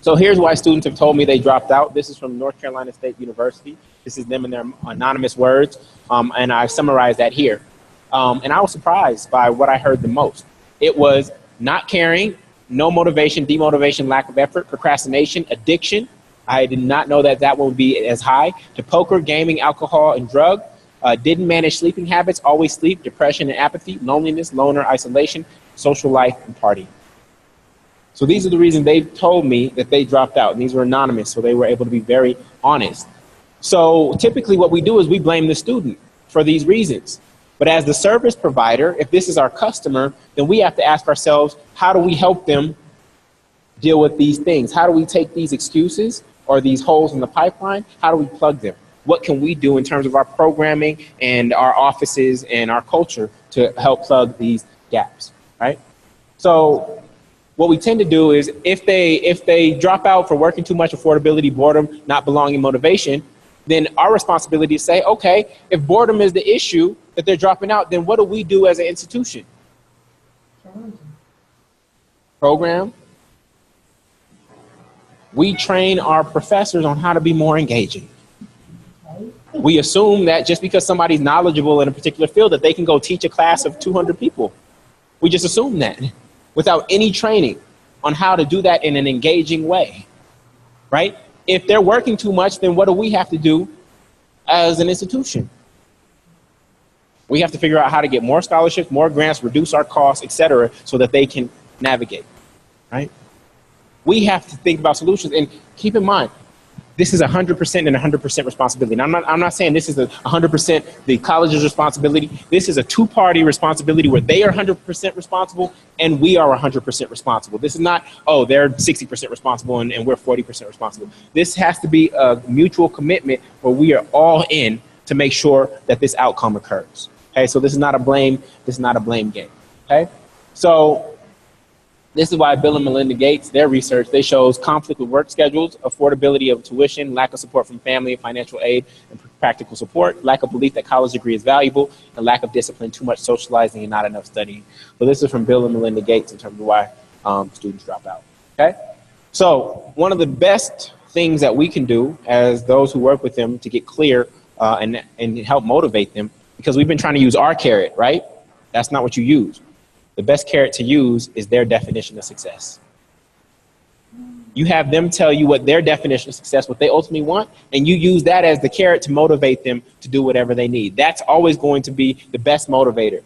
So here's why students have told me they dropped out. This is from North Carolina State University. This is them in their anonymous words, and I summarized that here. And I was surprised by what I heard the most. It was not caring, no motivation, demotivation, lack of effort, procrastination, addiction. I did not know that that would be as high. To poker, gaming, alcohol, and drug. Didn't manage sleeping habits, always sleep, depression and apathy, loneliness, loner, isolation, social life, and partying. So these are the reasons they told me that they dropped out. And these were anonymous, so they were able to be very honest. So typically what we do is we blame the student for these reasons. But as the service provider, if this is our customer, then we have to ask ourselves, how do we help them deal with these things? How do we take these excuses or these holes in the pipeline? How do we plug them? What can we do in terms of our programming and our offices and our culture to help plug these gaps, right? So what we tend to do is if they drop out for working too much, affordability, boredom, not belonging, motivation, then our responsibility is to say, okay, if boredom is the issue that they're dropping out, then what do we do as an institution? Program. We train our professors on how to be more engaging. We assume that just because somebody's knowledgeable in a particular field that they can go teach a class of 200 people. We just assume that without any training on how to do that in an engaging way, right? If they're working too much, then what do we have to do as an institution? We have to figure out how to get more scholarships, more grants, reduce our costs, etc., so that they can navigate, right? We have to think about solutions, and keep in mind, this is 100% and 100% responsibility. Now, I'm not saying this is 100% the college's responsibility. This is a two-party responsibility where they are 100% responsible and we are 100% responsible. This is not, oh, they're 60% responsible and we're 40% responsible. This has to be a mutual commitment where we are all in to make sure that this outcome occurs. Okay, so this is not a blame game. Okay, so this is why Bill and Melinda Gates, their research, they shows conflict with work schedules, affordability of tuition, lack of support from family and financial aid and practical support, lack of belief that college degree is valuable, and lack of discipline, too much socializing and not enough studying. So this is from Bill and Melinda Gates in terms of why students drop out. Okay, so one of the best things that we can do as those who work with them to get clear and help motivate them, because we've been trying to use our carrot, right? That's not what you use. The best carrot to use is their definition of success. You have them tell you what their definition of success, what they ultimately want, and you use that as the carrot to motivate them to do whatever they need. That's always going to be the best motivator.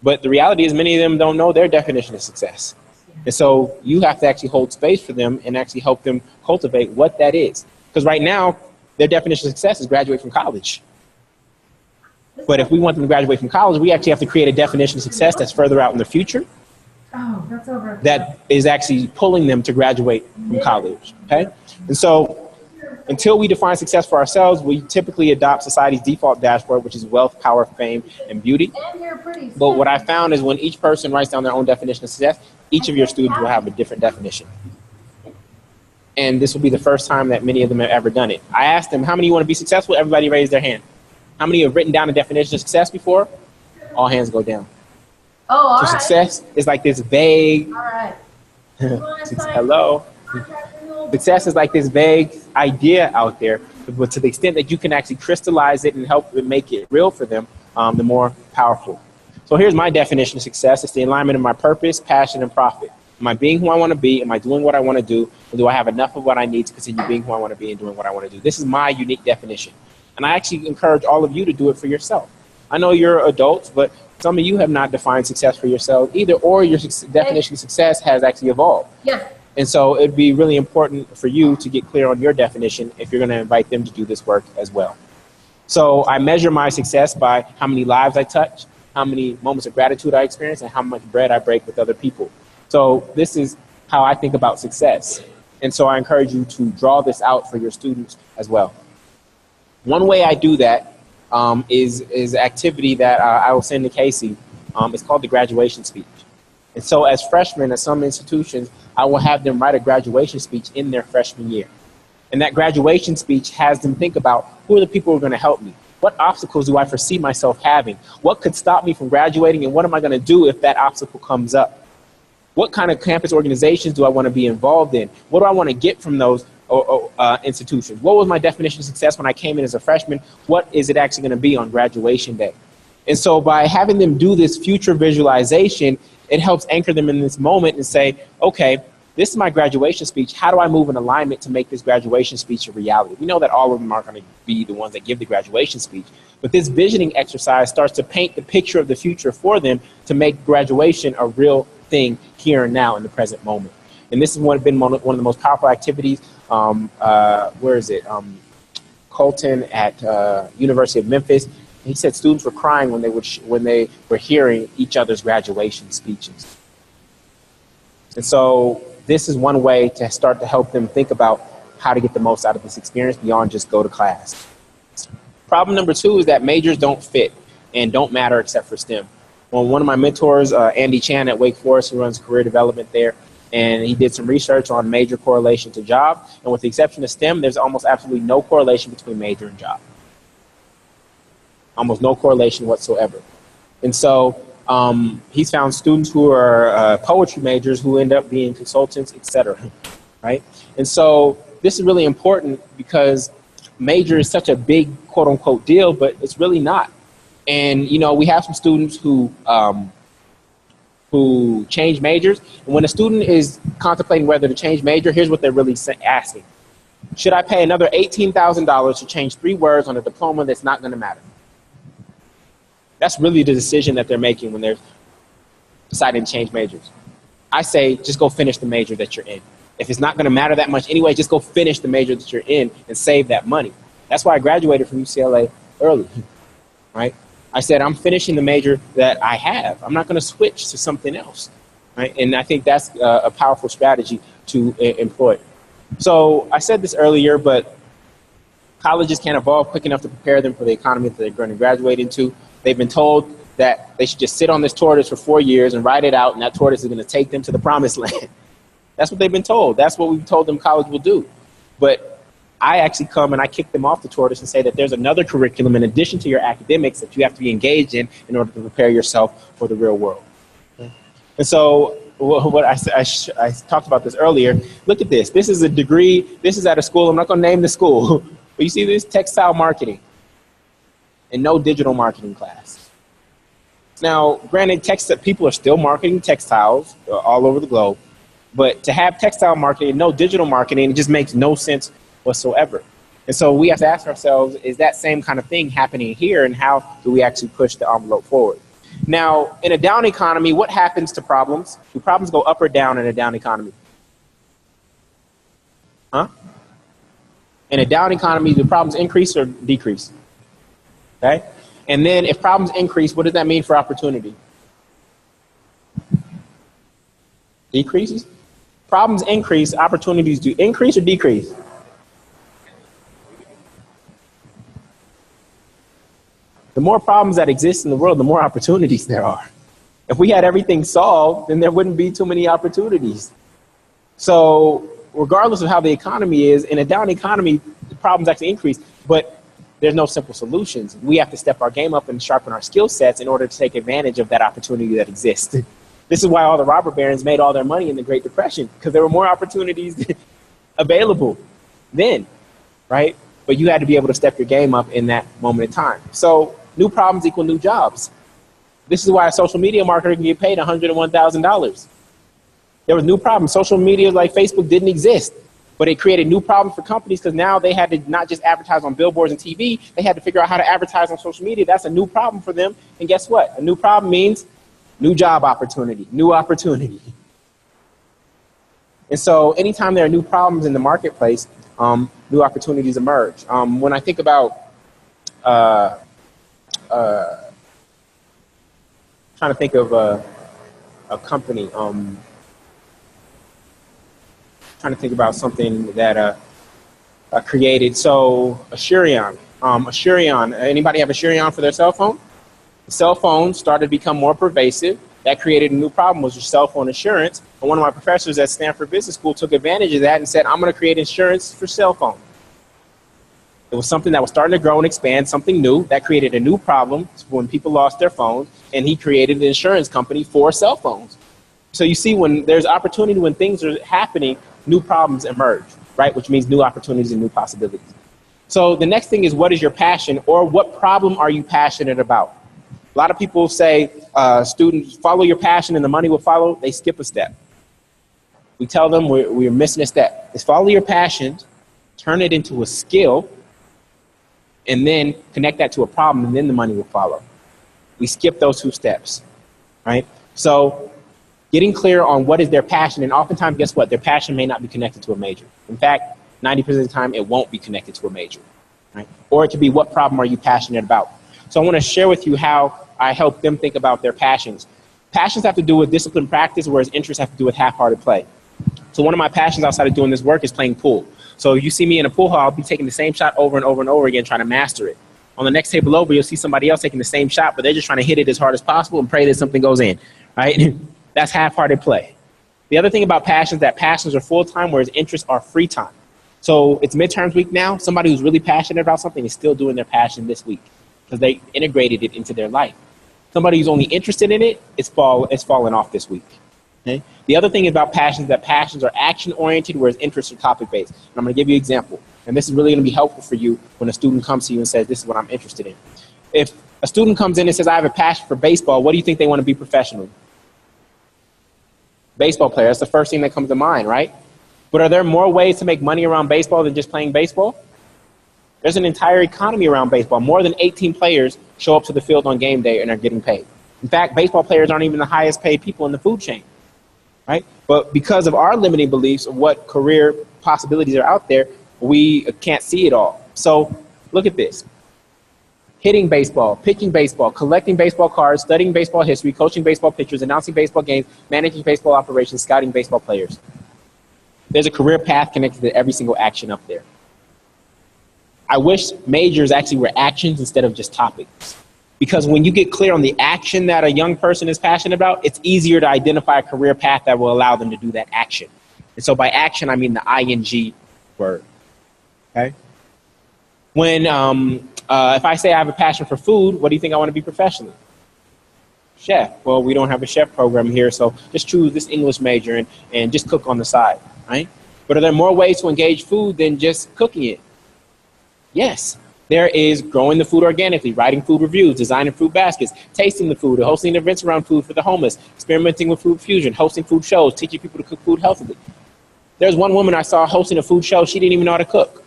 But the reality is many of them don't know their definition of success. And so you have to actually hold space for them and actually help them cultivate what that is. Because right now, their definition of success is graduate from college. But if we want them to graduate from college, we actually have to create a definition of success that's further out in the future. Oh, that's over. That is actually pulling them to graduate from college, okay? And so until we define success for ourselves, we typically adopt society's default dashboard, which is wealth, power, fame, and beauty. But what I found is when each person writes down their own definition of success, each of your students will have a different definition. And this will be the first time that many of them have ever done it. I asked them, how many want to be successful? Everybody raised their hand. How many have written down a definition of success before? All hands go down. Oh, all so right. Success is like this vague, All right. hello. Success is like this vague idea out there, but to the extent that you can actually crystallize it and help make it real for them, the more powerful. So here's my definition of success. It's the alignment of my purpose, passion, and profit. Am I being who I want to be? Am I doing what I want to do? Or do I have enough of what I need to continue being who I want to be and doing what I want to do? This is my unique definition. And I actually encourage all of you to do it for yourself. I know you're adults, but some of you have not defined success for yourself either, or your definition of success has actually evolved. Yeah. And so it'd be really important for you to get clear on your definition if you're going to invite them to do this work as well. So I measure my success by how many lives I touch, how many moments of gratitude I experience, and how much bread I break with other people. So this is how I think about success. And so I encourage you to draw this out for your students as well. One way I do that is activity that I will send to Casey. It's called the graduation speech. And so as freshmen at some institutions, I will have them write a graduation speech in their freshman year. And that graduation speech has them think about who are the people who are going to help me? What obstacles do I foresee myself having? What could stop me from graduating? And what am I going to do if that obstacle comes up? What kind of campus organizations do I want to be involved in? What do I want to get from those institutions? What was my definition of success when I came in as a freshman? What is it actually going to be on graduation day? And so by having them do this future visualization, it helps anchor them in this moment and say, okay, this is my graduation speech. How do I move in alignment to make this graduation speech a reality? We know that all of them aren't going to be the ones that give the graduation speech, but this visioning exercise starts to paint the picture of the future for them to make graduation a real thing here and now in the present moment. And this has been one of the most powerful activities. Where is it? Colton at University of Memphis. He said students were crying when they were hearing each other's graduation speeches. And so this is one way to start to help them think about how to get the most out of this experience beyond just go to class. Problem number 2 is that majors don't fit and don't matter except for STEM. Well, one of my mentors, Andy Chan at Wake Forest, who runs career development there, and he did some research on major correlation to job. And with the exception of STEM, there's almost absolutely no correlation between major and job. Almost no correlation whatsoever. And so he's found students who are poetry majors who end up being consultants, etc. Right? And so this is really important because major is such a big quote unquote deal, but it's really not. And you know, we have some students who change majors. And when a student is contemplating whether to change major, here's what they're really asking. Should I pay another $18,000 to change 3 words on a diploma that's not going to matter? That's really the decision that they're making when they're deciding to change majors. I say, just go finish the major that you're in. If it's not going to matter that much anyway, just go finish the major that you're in and save that money. That's why I graduated from UCLA early, right? I said, I'm finishing the major that I have. I'm not going to switch to something else, right? And I think that's a powerful strategy to employ. So I said this earlier, but colleges can't evolve quick enough to prepare them for the economy that they're going to graduate into. They've been told that they should just sit on this tortoise for 4 years and ride it out, and that tortoise is going to take them to the promised land. That's what they've been told. That's what we've told them college will do. But I actually come and I kick them off the tortoise and say that there's another curriculum in addition to your academics that you have to be engaged in order to prepare yourself for the real world. And so what I talked about this earlier. Look at this. This is a degree. This is at a school. I'm not going to name the school. But you see this? Textile marketing. And no digital marketing class. Now, granted, people are still marketing textiles all over the globe. But to have textile marketing and no digital marketing, it just makes no sense whatsoever. And so we have to ask ourselves, is that same kind of thing happening here? And how do we actually push the envelope forward? Now, in a down economy, what happens to problems? Do problems go up or down in a down economy? Huh? In a down economy, do problems increase or decrease? Okay? And then if problems increase, what does that mean for opportunity? Decreases? Problems increase, opportunities do increase or decrease? The more problems that exist in the world, the more opportunities there are. If we had everything solved, then there wouldn't be too many opportunities. So regardless of how the economy is, in a down economy, the problems actually increase, but there's no simple solutions. We have to step our game up and sharpen our skill sets in order to take advantage of that opportunity that exists. This is why all the robber barons made all their money in the Great Depression, because there were more opportunities available then, right? But you had to be able to step your game up in that moment in time. So new problems equal new jobs. This is why a social media marketer can get paid $101,000. There was new problems. Social media like Facebook didn't exist, but it created new problems for companies because now they had to not just advertise on billboards and TV, they had to figure out how to advertise on social media. That's a new problem for them. And guess what? A new problem means new job opportunity, new opportunity. And so anytime there are new problems in the marketplace, new opportunities emerge. When I think about trying to think of a company, trying to think about something that created. So Asurion, anybody have Asurion for their cell phone? The cell phone started to become more pervasive. That created a new problem, was your cell phone insurance. And one of my professors at Stanford Business School took advantage of that and said, I'm going to create insurance for cell phone. It was something that was starting to grow and expand, something new that created a new problem when people lost their phones, and he created an insurance company for cell phones. So you see, when there's opportunity, when things are happening, new problems emerge, right? Which means new opportunities and new possibilities. So the next thing is, what is your passion, or what problem are you passionate about? A lot of people say, students, follow your passion and the money will follow. They skip a step. We tell them we're missing a step. It's follow your passion, turn it into a skill, and then connect that to a problem, and then the money will follow. We skip those two steps, right? So getting clear on what is their passion, and oftentimes, guess what? Their passion may not be connected to a major. In fact, 90% of the time, it won't be connected to a major, right? Or it could be, what problem are you passionate about? So I want to share with you how I help them think about their passions. Passions have to do with disciplined practice, whereas interests have to do with half-hearted play. So one of my passions outside of doing this work is playing pool. So you see me in a pool hall, I'll be taking the same shot over and over and over again, trying to master it. On the next table over, you'll see somebody else taking the same shot, but they're just trying to hit it as hard as possible and pray that something goes in, right? That's half-hearted play. The other thing about passions, that passions are full-time, whereas interests are free time. So it's midterms week now. Somebody who's really passionate about something is still doing their passion this week because they integrated it into their life. Somebody who's only interested in it, it's fallen off this week. Okay? The other thing about passions, that passions are action-oriented, whereas interests are topic-based. And I'm going to give you an example. And this is really going to be helpful for you when a student comes to you and says, this is what I'm interested in. If a student comes in and says, I have a passion for baseball, what do you think they want to be professionally? Baseball player. That's the first thing that comes to mind, right? But are there more ways to make money around baseball than just playing baseball? There's an entire economy around baseball. More than 18 players show up to the field on game day and are getting paid. In fact, baseball players aren't even the highest paid people in the food chain, right? But because of our limiting beliefs of what career possibilities are out there, we can't see it all. So look at this. Hitting baseball, pitching baseball, collecting baseball cards, studying baseball history, coaching baseball pitchers, announcing baseball games, managing baseball operations, scouting baseball players. There's a career path connected to every single action up there. I wish majors actually were actions instead of just topics. Because when you get clear on the action that a young person is passionate about, it's easier to identify a career path that will allow them to do that action. And so by action, I mean the ing word. Okay? When, if I say I have a passion for food, what do you think I want to be professionally? Chef. Well, we don't have a chef program here, so just choose this English major and just cook on the side, right? But are there more ways to engage food than just cooking it? Yes. There is growing the food organically, writing food reviews, designing food baskets, tasting the food, hosting events around food for the homeless, experimenting with food fusion, hosting food shows, teaching people to cook food healthily. There's one woman I saw hosting a food show. She didn't even know how to cook.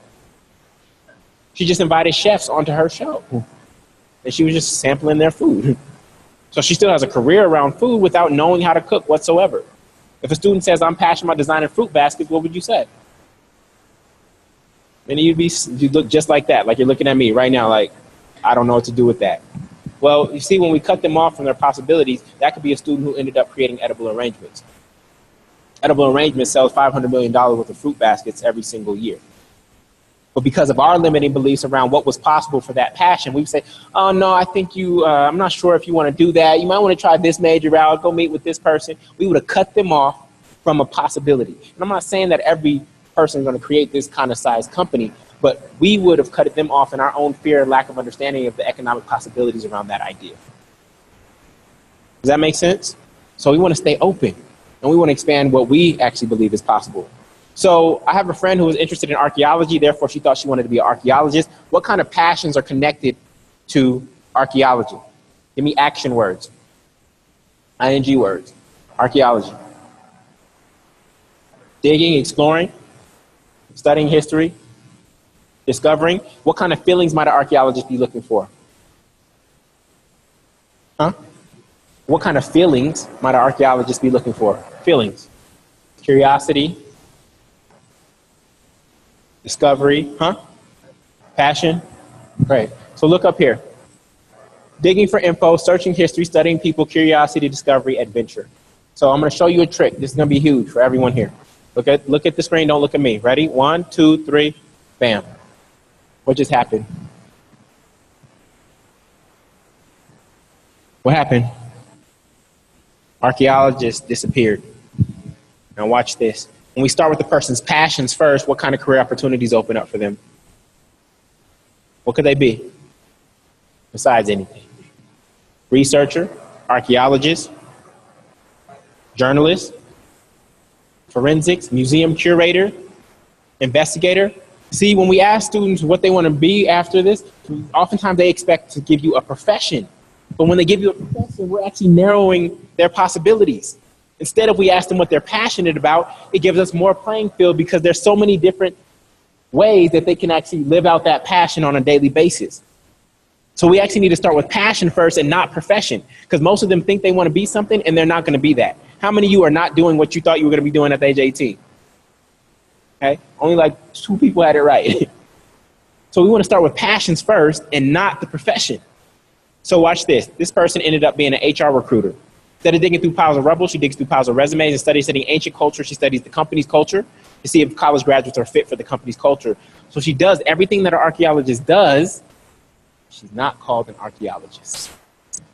She just invited chefs onto her show. And she was just sampling their food. So she still has a career around food without knowing how to cook whatsoever. If a student says, I'm passionate about designing fruit baskets, what would you say? And you'd look just like that, like you're looking at me right now, like, I don't know what to do with that. Well, you see, when we cut them off from their possibilities, that could be a student who ended up creating edible arrangements. Edible arrangements sells $500 million worth of fruit baskets every single year. But because of our limiting beliefs around what was possible for that passion, we would say, oh, no, I think I'm not sure if you want to do that. You might want to try this major route, go meet with this person. We would have cut them off from a possibility. And I'm not saying that every person is going to create this kind of size company, but we would have cut them off in our own fear and lack of understanding of the economic possibilities around that idea. Does that make sense? So we want to stay open, and we want to expand what we actually believe is possible. So I have a friend who was interested in archaeology, therefore she thought she wanted to be an archaeologist. What kind of passions are connected to archaeology? Give me action words. ING words. Archaeology. Digging, exploring, studying history, discovering. What kind of feelings might an archaeologist be looking for? Huh? What kind of feelings might an archaeologist be looking for? Feelings. Curiosity. Discovery. Huh? Passion. Great. So look up here. Digging for info, searching history, studying people, curiosity, discovery, adventure. So I'm going to show you a trick. This is going to be huge for everyone here. Look at the screen. Don't look at me. Ready? 1, 2, 3. Bam. What just happened? What happened? Archaeologists disappeared. Now watch this. When we start with the person's passions first, what kind of career opportunities open up for them? What could they be? Besides anything. Researcher, archaeologist, journalist, forensics, museum curator, investigator. See, when we ask students what they want to be after this, oftentimes they expect to give you a profession. But when they give you a profession, we're actually narrowing their possibilities. Instead of we ask them what they're passionate about, it gives us more playing field because there's so many different ways that they can actually live out that passion on a daily basis. So we actually need to start with passion first and not profession, because most of them think they want to be something and they're not going to be that. How many of you are not doing what you thought you were going to be doing at the age of 18? Okay, only like 2 people had it right. So we want to start with passions first and not the profession. So watch this. This person ended up being an HR recruiter. Instead of digging through piles of rubble, she digs through piles of resumes and studying ancient culture. She studies the company's culture to see if college graduates are fit for the company's culture. So she does everything that an archaeologist does. She's not called an archaeologist.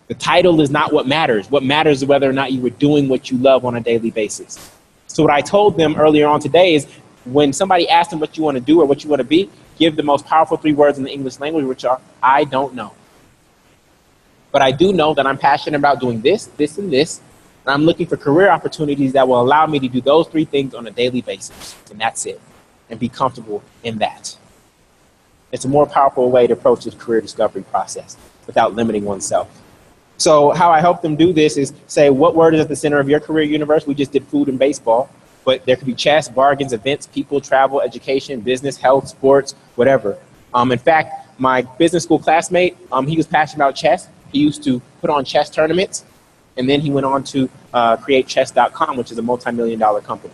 The title is not what matters. What matters is whether or not you were doing what you love on a daily basis. So what I told them earlier on today is when somebody asks them what you want to do or what you want to be, give the most powerful 3 words in the English language, which are, I don't know. But I do know that I'm passionate about doing this, this, and this. And I'm looking for career opportunities that will allow me to do those 3 things on a daily basis. And that's it. And be comfortable in that. It's a more powerful way to approach the career discovery process without limiting oneself. So how I help them do this is say, what word is at the center of your career universe? We just did food and baseball. But there could be chess, bargains, events, people, travel, education, business, health, sports, whatever. In fact, my business school classmate, he was passionate about chess. He used to put on chess tournaments, and then he went on to create chess.com, which is a multi-million-dollar company.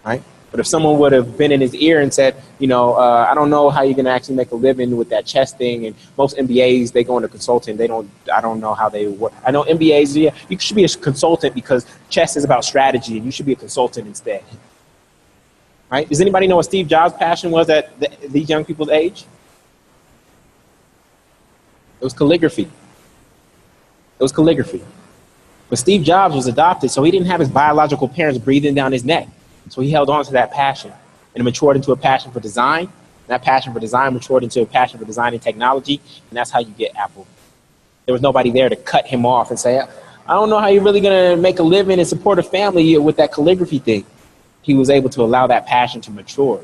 Right? But if someone would have been in his ear and said, I don't know how you're going to actually make a living with that chess thing, and most MBAs, they go into consulting. I don't know how they work. I know MBAs, yeah, you should be a consultant because chess is about strategy, and you should be a consultant instead. Right? Does anybody know what Steve Jobs' passion was at these young people's age? It was calligraphy. It was calligraphy. But Steve Jobs was adopted, so he didn't have his biological parents breathing down his neck. So he held on to that passion, and it matured into a passion for design. And that passion for design matured into a passion for designing technology, and that's how you get Apple. There was nobody there to cut him off and say, I don't know how you're really going to make a living and support a family with that calligraphy thing. He was able to allow that passion to mature.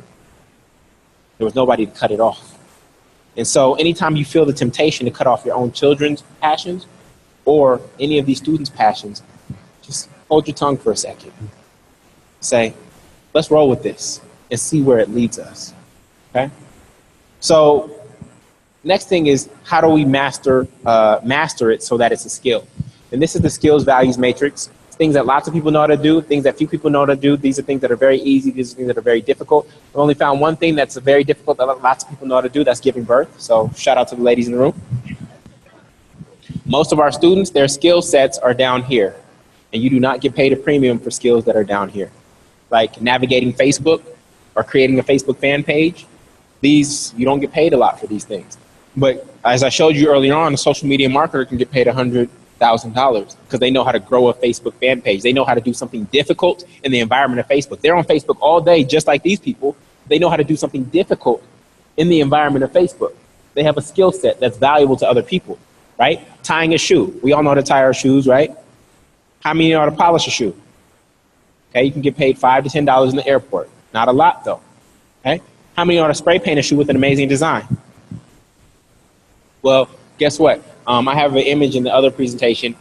There was nobody to cut it off. And so anytime you feel the temptation to cut off your own children's passions or any of these students' passions, just hold your tongue for a second. Say, let's roll with this and see where it leads us. Okay? So next thing is, how do we master it so that it's a skill? And this is the skills values matrix. things that lots of people know how to do, things that few people know how to do. These are things that are very easy. These are things that are very difficult. I've only found one thing that's very difficult that lots of people know how to do. That's giving birth. So shout out to the ladies in the room. Most of our students, their skill sets are down here. And you do not get paid a premium for skills that are down here. Like navigating Facebook or creating a Facebook fan page. These, you don't get paid a lot for these things. But as I showed you earlier on, a social media marketer can get paid $100,000 because they know how to grow a Facebook fan page. They know how to do something difficult in the environment of Facebook. They're on Facebook all day, just like these people. They know how to do something difficult in the environment of Facebook. They have a skill set that's valuable to other people, right? Tying a shoe. We all know how to tie our shoes, right? How many know how to polish a shoe? Okay, you can get paid $5 to $10 in the airport. Not a lot, though. Okay? How many know how to spray paint a shoe with an amazing design? Well, guess what? I have an image in the other presentation.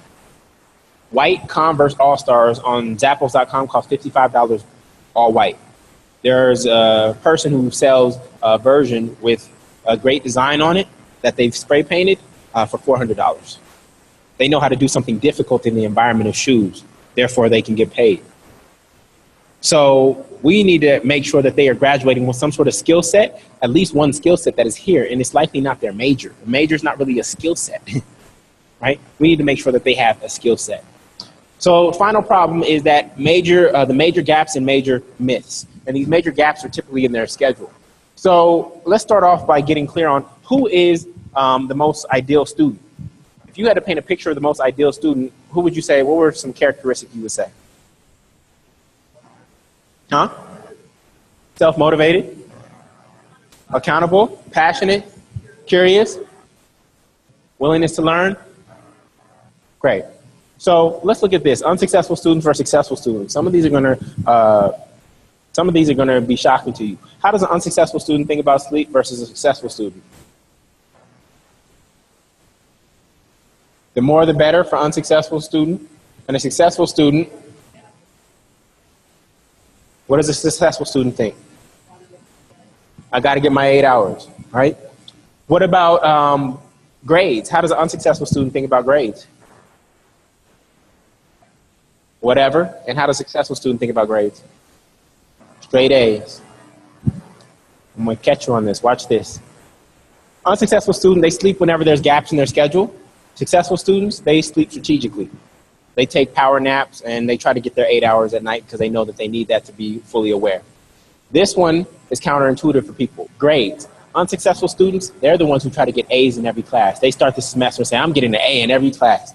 White Converse All-Stars on Zappos.com cost $55 all white. There's a person who sells a version with a great design on it that they've spray painted for $400. They know how to do something difficult in the environment of shoes. Therefore, they can get paid. So we need to make sure that they are graduating with some sort of skill set, at least one skill set that is here, and it's likely not their major. The major is not really a skill set, right? We need to make sure that they have a skill set. So final problem is that the major gaps and major myths, and these major gaps are typically in their schedule. So let's start off by getting clear on who is the most ideal student. If you had to paint a picture of the most ideal student, who would you say, what were some characteristics you would say? Huh? Self-motivated, accountable, passionate, curious, willingness to learn. Great. So let's look at this: unsuccessful students versus successful students. Some of these are going to be shocking to you. How does an unsuccessful student think about sleep versus a successful student? The more the better for unsuccessful student, and a successful student. What does a successful student think? I got to get my 8 hours, right? What about grades? How does an unsuccessful student think about grades? Whatever. And how does a successful student think about grades? Straight A's. I'm going to catch you on this. Watch this. Unsuccessful student, they sleep whenever there's gaps in their schedule. Successful students, they sleep strategically. They take power naps and they try to get their 8 hours at night because they know that they need that to be fully aware. This one is counterintuitive for people. Grades. Unsuccessful students, they're the ones who try to get A's in every class. They start the semester and say, I'm getting an A in every class.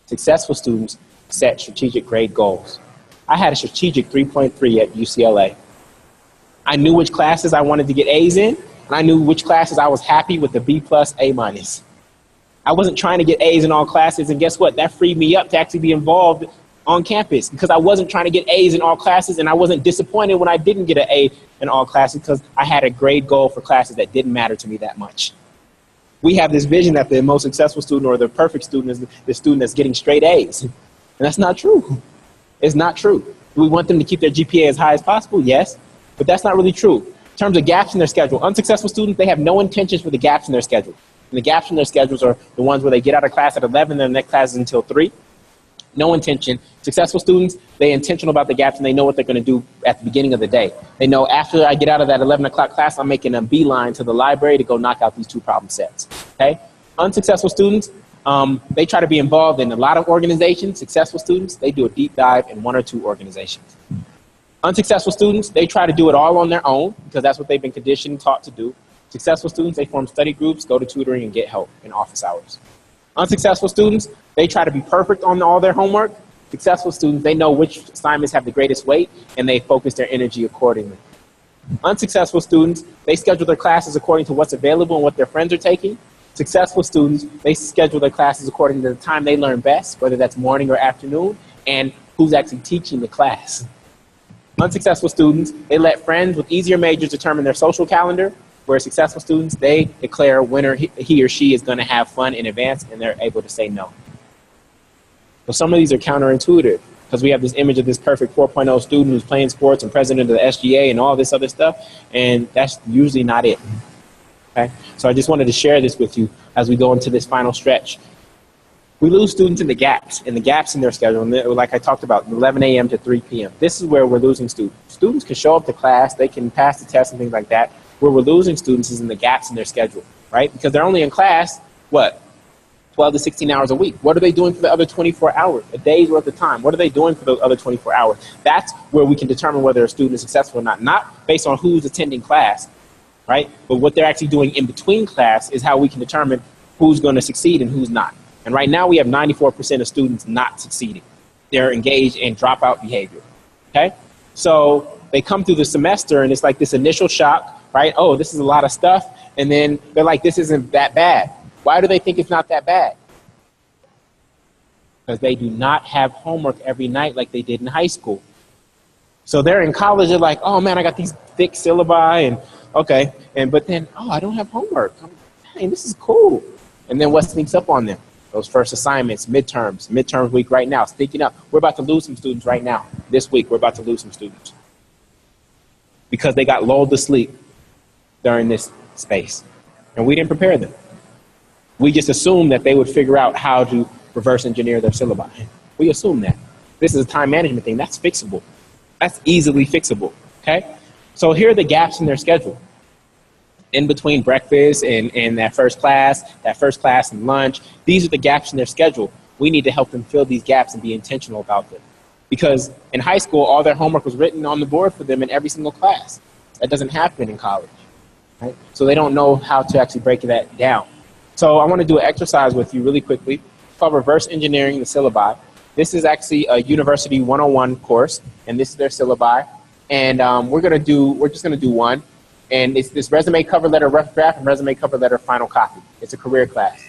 Successful students set strategic grade goals. I had a strategic 3.3 at UCLA. I knew which classes I wanted to get A's in, and I knew which classes I was happy with the B+, A-. I wasn't trying to get A's in all classes, and guess what? That freed me up to actually be involved on campus because I wasn't trying to get A's in all classes, and I wasn't disappointed when I didn't get an A in all classes because I had a grade goal for classes that didn't matter to me that much. We have this vision that the most successful student or the perfect student is the student that's getting straight A's, and that's not true. It's not true. Do we want them to keep their GPA as high as possible? Yes, but that's not really true. In terms of gaps in their schedule, unsuccessful students, they have no intentions for the gaps in their schedule. And the gaps in their schedules are the ones where they get out of class at 11, their next class is until 3. No intention. Successful students, they're intentional about the gaps and they know what they're going to do at the beginning of the day. They know after I get out of that 11 o'clock class, I'm making a beeline to the library to go knock out these 2 problem sets. Okay? Unsuccessful students, they try to be involved in a lot of organizations. Successful students, they do a deep dive in 1 or 2 organizations. Unsuccessful students, they try to do it all on their own because that's what they've been conditioned and taught to do. Successful students, they form study groups, go to tutoring, and get help in office hours. Unsuccessful students, they try to be perfect on all their homework. Successful students, they know which assignments have the greatest weight, and they focus their energy accordingly. Unsuccessful students, they schedule their classes according to what's available and what their friends are taking. Successful students, they schedule their classes according to the time they learn best, whether that's morning or afternoon, and who's actually teaching the class. Unsuccessful students, they let friends with easier majors determine their social calendar, where successful students, they declare when he or she is going to have fun in advance, and they're able to say no. So some of these are counterintuitive because we have this image of this perfect 4.0 student who's playing sports and president of the SGA and all this other stuff, and that's usually not it. Okay? So I just wanted to share this with you as we go into this final stretch. We lose students in the gaps in their schedule. And like I talked about, 11 a.m. to 3 p.m. This is where we're losing students. Students can show up to class, they can pass the test and things like that. Where we're losing students is in the gaps in their schedule, right? Because they're only in class, what, 12 to 16 hours a week. What are they doing for the other 24 hours? A day's worth of time. What are they doing for the other 24 hours? That's where we can determine whether a student is successful or not. Not based on who's attending class, right? But what they're actually doing in between class is how we can determine who's going to succeed and who's not. And right now we have 94% of students not succeeding. They're engaged in dropout behavior, okay? So they come through the semester and it's like this initial shock, right? Oh, this is a lot of stuff. And then they're like, this isn't that bad. Why do they think it's not that bad? Because they do not have homework every night like they did in high school. So they're in college, they're like, oh man, I got these thick syllabi and okay. But then, oh, I don't have homework. Dang, this is cool. And then what sneaks up on them? Those first assignments, midterms week right now, sneaking up. We're about to lose some students right now. This week, we're about to lose some students because they got lulled to sleep during this space. And we didn't prepare them. We just assumed that they would figure out how to reverse engineer their syllabi. We assume that. This is a time management thing. That's fixable. That's easily fixable, okay? So here are the gaps in their schedule. In between breakfast and that first class and lunch, these are the gaps in their schedule. We need to help them fill these gaps and be intentional about them. Because in high school, all their homework was written on the board for them in every single class. That doesn't happen in college, right? So they don't know how to actually break that down. So I want to do an exercise with you really quickly. It's called Reverse Engineering the Syllabi. This is actually a University 101 course, and this is their syllabi. And we're just going to do one. And it's this resume cover letter rough draft and resume cover letter final copy. It's a career class.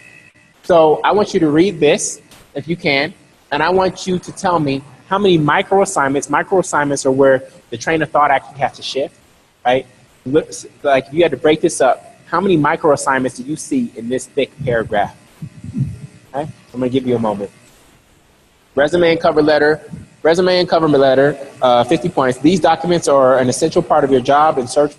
So I want you to read this, if you can, and I want you to tell me how many micro assignments are where the train of thought actually has to shift, right? Like if you had to break this up, how many micro assignments do you see in this thick paragraph? Okay? I'm going to give you a moment. Resume and cover letter, 50 points. These documents are an essential part of your job in search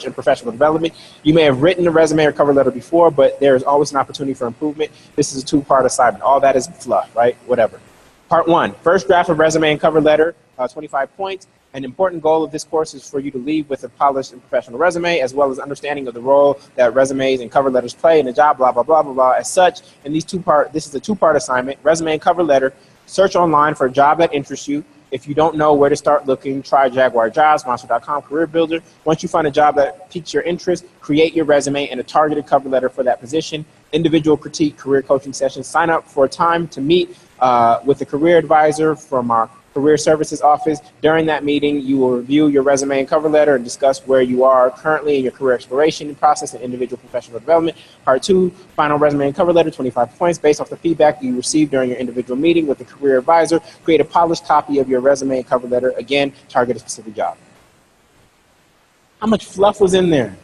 and professional development. You may have written a resume or cover letter before, but there is always an opportunity for improvement. This is a 2-part assignment. All that is fluff, right? Whatever. Part 1, first draft of resume and cover letter, 25 points. An important goal of this course is for you to leave with a polished and professional resume, as well as understanding of the role that resumes and cover letters play in the job, blah, blah, blah, blah, blah. As such, in this is a 2-part assignment, resume and cover letter. Search online for a job that interests you. If you don't know where to start looking, try Jaguar Jobs, Monster.com, Career Builder. Once you find a job that piques your interest, create your resume and a targeted cover letter for that position. Individual critique, career coaching sessions. Sign up for a time to meet with a career advisor from our Career Services Office. During that meeting, you will review your resume and cover letter and discuss where you are currently in your career exploration process and individual professional development. Part 2, final resume and cover letter, 25 points. Based off the feedback you received during your individual meeting with the career advisor, create a polished copy of your resume and cover letter. Again, target a specific job. How much fluff was in there?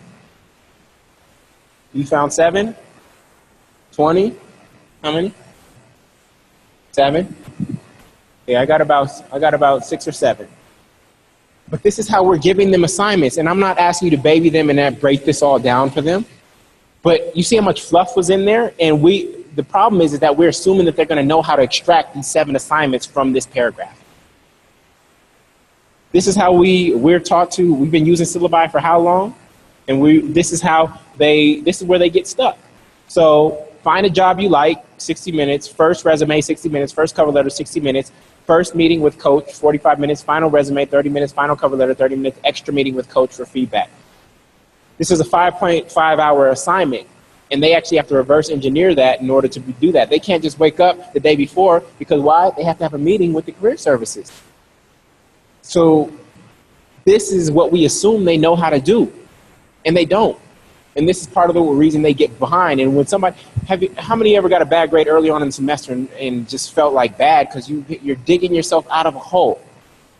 You found 7? 20? How many? 7? Yeah, I got about 6 or 7. But this is how we're giving them assignments. And I'm not asking you to baby them and then break this all down for them. But you see how much fluff was in there? And the problem is that we're assuming that they're going to know how to extract these 7 assignments from this paragraph. This is how we're taught to. We've been using syllabi for how long? And this is where they get stuck. So find a job you like, 60 minutes. First resume, 60 minutes. First cover letter, 60 minutes. First meeting with coach, 45 minutes. Final resume, 30 minutes. Final cover letter, 30 minutes. Extra meeting with coach for feedback. This is a 5.5-hour assignment, and they actually have to reverse engineer that in order to do that. They can't just wake up the day before, because why? They have to have a meeting with the career services. So this is what we assume they know how to do, and they don't. And this is part of the reason they get behind. And when how many ever got a bad grade early on in the semester and just felt like bad because you're digging yourself out of a hole?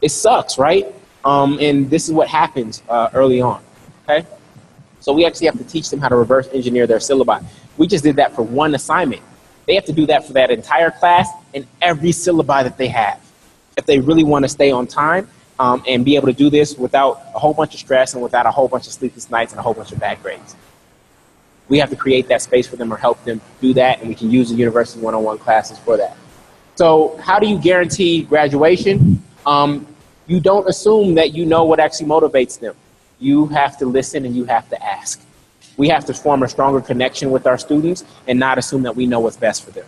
It sucks, right? And this is what happens early on, okay? So we actually have to teach them how to reverse engineer their syllabi. We just did that for one assignment. They have to do that for that entire class and every syllabi that they have, if they really want to stay on time and be able to do this without a whole bunch of stress and without a whole bunch of sleepless nights and a whole bunch of bad grades. We have to create that space for them or help them do that, and we can use the university one-on-one classes for that. So how do you guarantee graduation? You don't assume that you know what actually motivates them. You have to listen and you have to ask. We have to form a stronger connection with our students and not assume that we know what's best for them.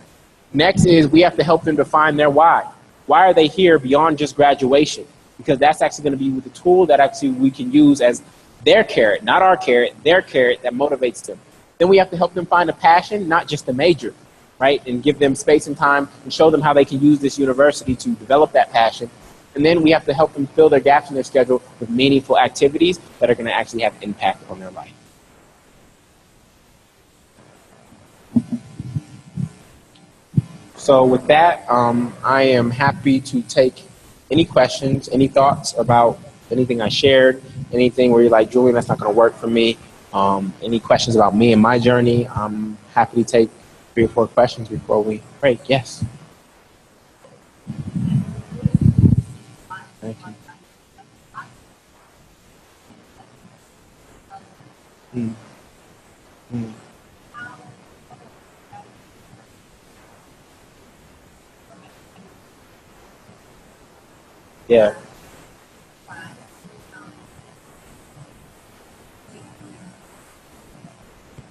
Next is we have to help them define their why. Why are they here beyond just graduation? Because that's actually going to be the tool that actually we can use as their carrot, not our carrot, their carrot that motivates them. Then we have to help them find a passion, not just a major, right? And give them space and time and show them how they can use this university to develop that passion. And then we have to help them fill their gaps in their schedule with meaningful activities that are going to actually have impact on their life. So with that, I am happy to take any questions, any thoughts about anything I shared, anything where you're like, Julian, that's not going to work for me. Any questions about me and my journey, I'm happy to take 3 or 4 questions before we break. Yes. Thank you. Mm. Mm. Yeah.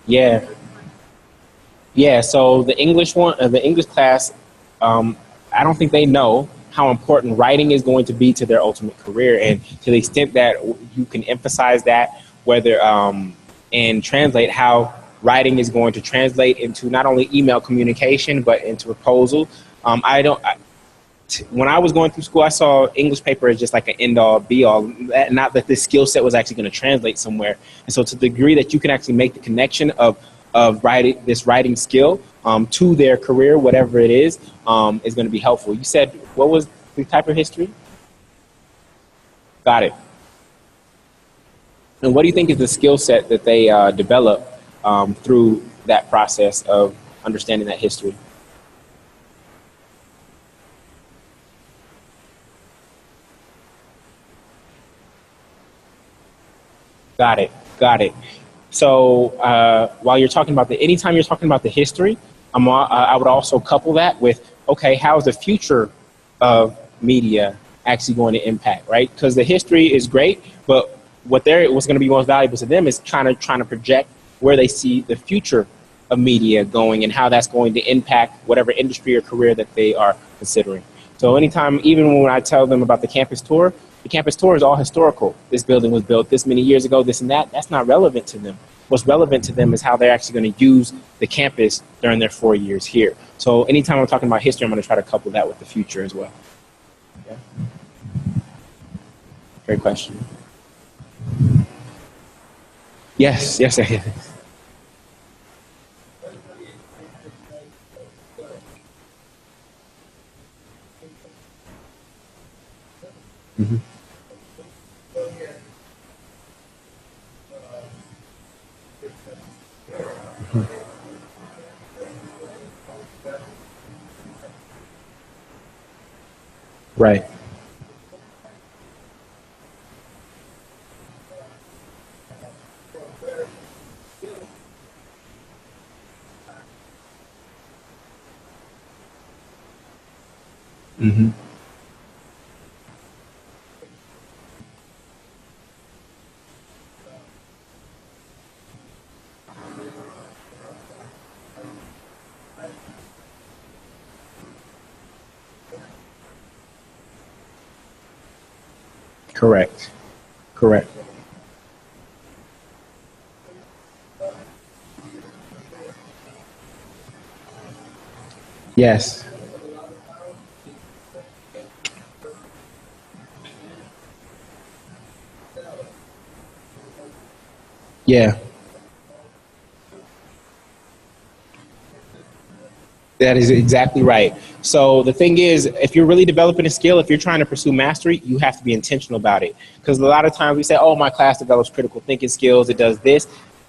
Yeah. Yeah. So the English the English class, I don't think they know how important writing is going to be to their ultimate career, and to the extent that you can emphasize that, whether and translate how writing is going to translate into not only email communication but into proposal. When I was going through school, I saw English paper as just like an end-all, be-all, not that this skill set was actually going to translate somewhere. And so to the degree that you can actually make the connection of writing skill to their career, whatever it is going to be helpful. You said, what was the type of history? Got it. And what do you think is the skill set that they develop through that process of understanding that history? Got it. Got it. So while you're talking about anytime you're talking about the history, I would also couple that with, okay, how is the future of media actually going to impact, right? Because the history is great, but what's going to be most valuable to them is trying to project where they see the future of media going and how that's going to impact whatever industry or career that they are considering. So anytime, even when I tell them about the campus tour is all historical. This building was built this many years ago, this and that. That's not relevant to them. What's relevant to them is how they're actually going to use the campus during their 4 years here. So anytime I'm talking about history, I'm going to try to couple that with the future as well. Yeah. Great question. Yes, yes, yes. Mm-hmm. Right. Mm-hmm. Correct. Correct. Yes. Yeah. That is exactly right. So the thing is, if you're really developing a skill, if you're trying to pursue mastery, you have to be intentional about it. Because a lot of times we say, oh, my class develops critical thinking skills, it does this.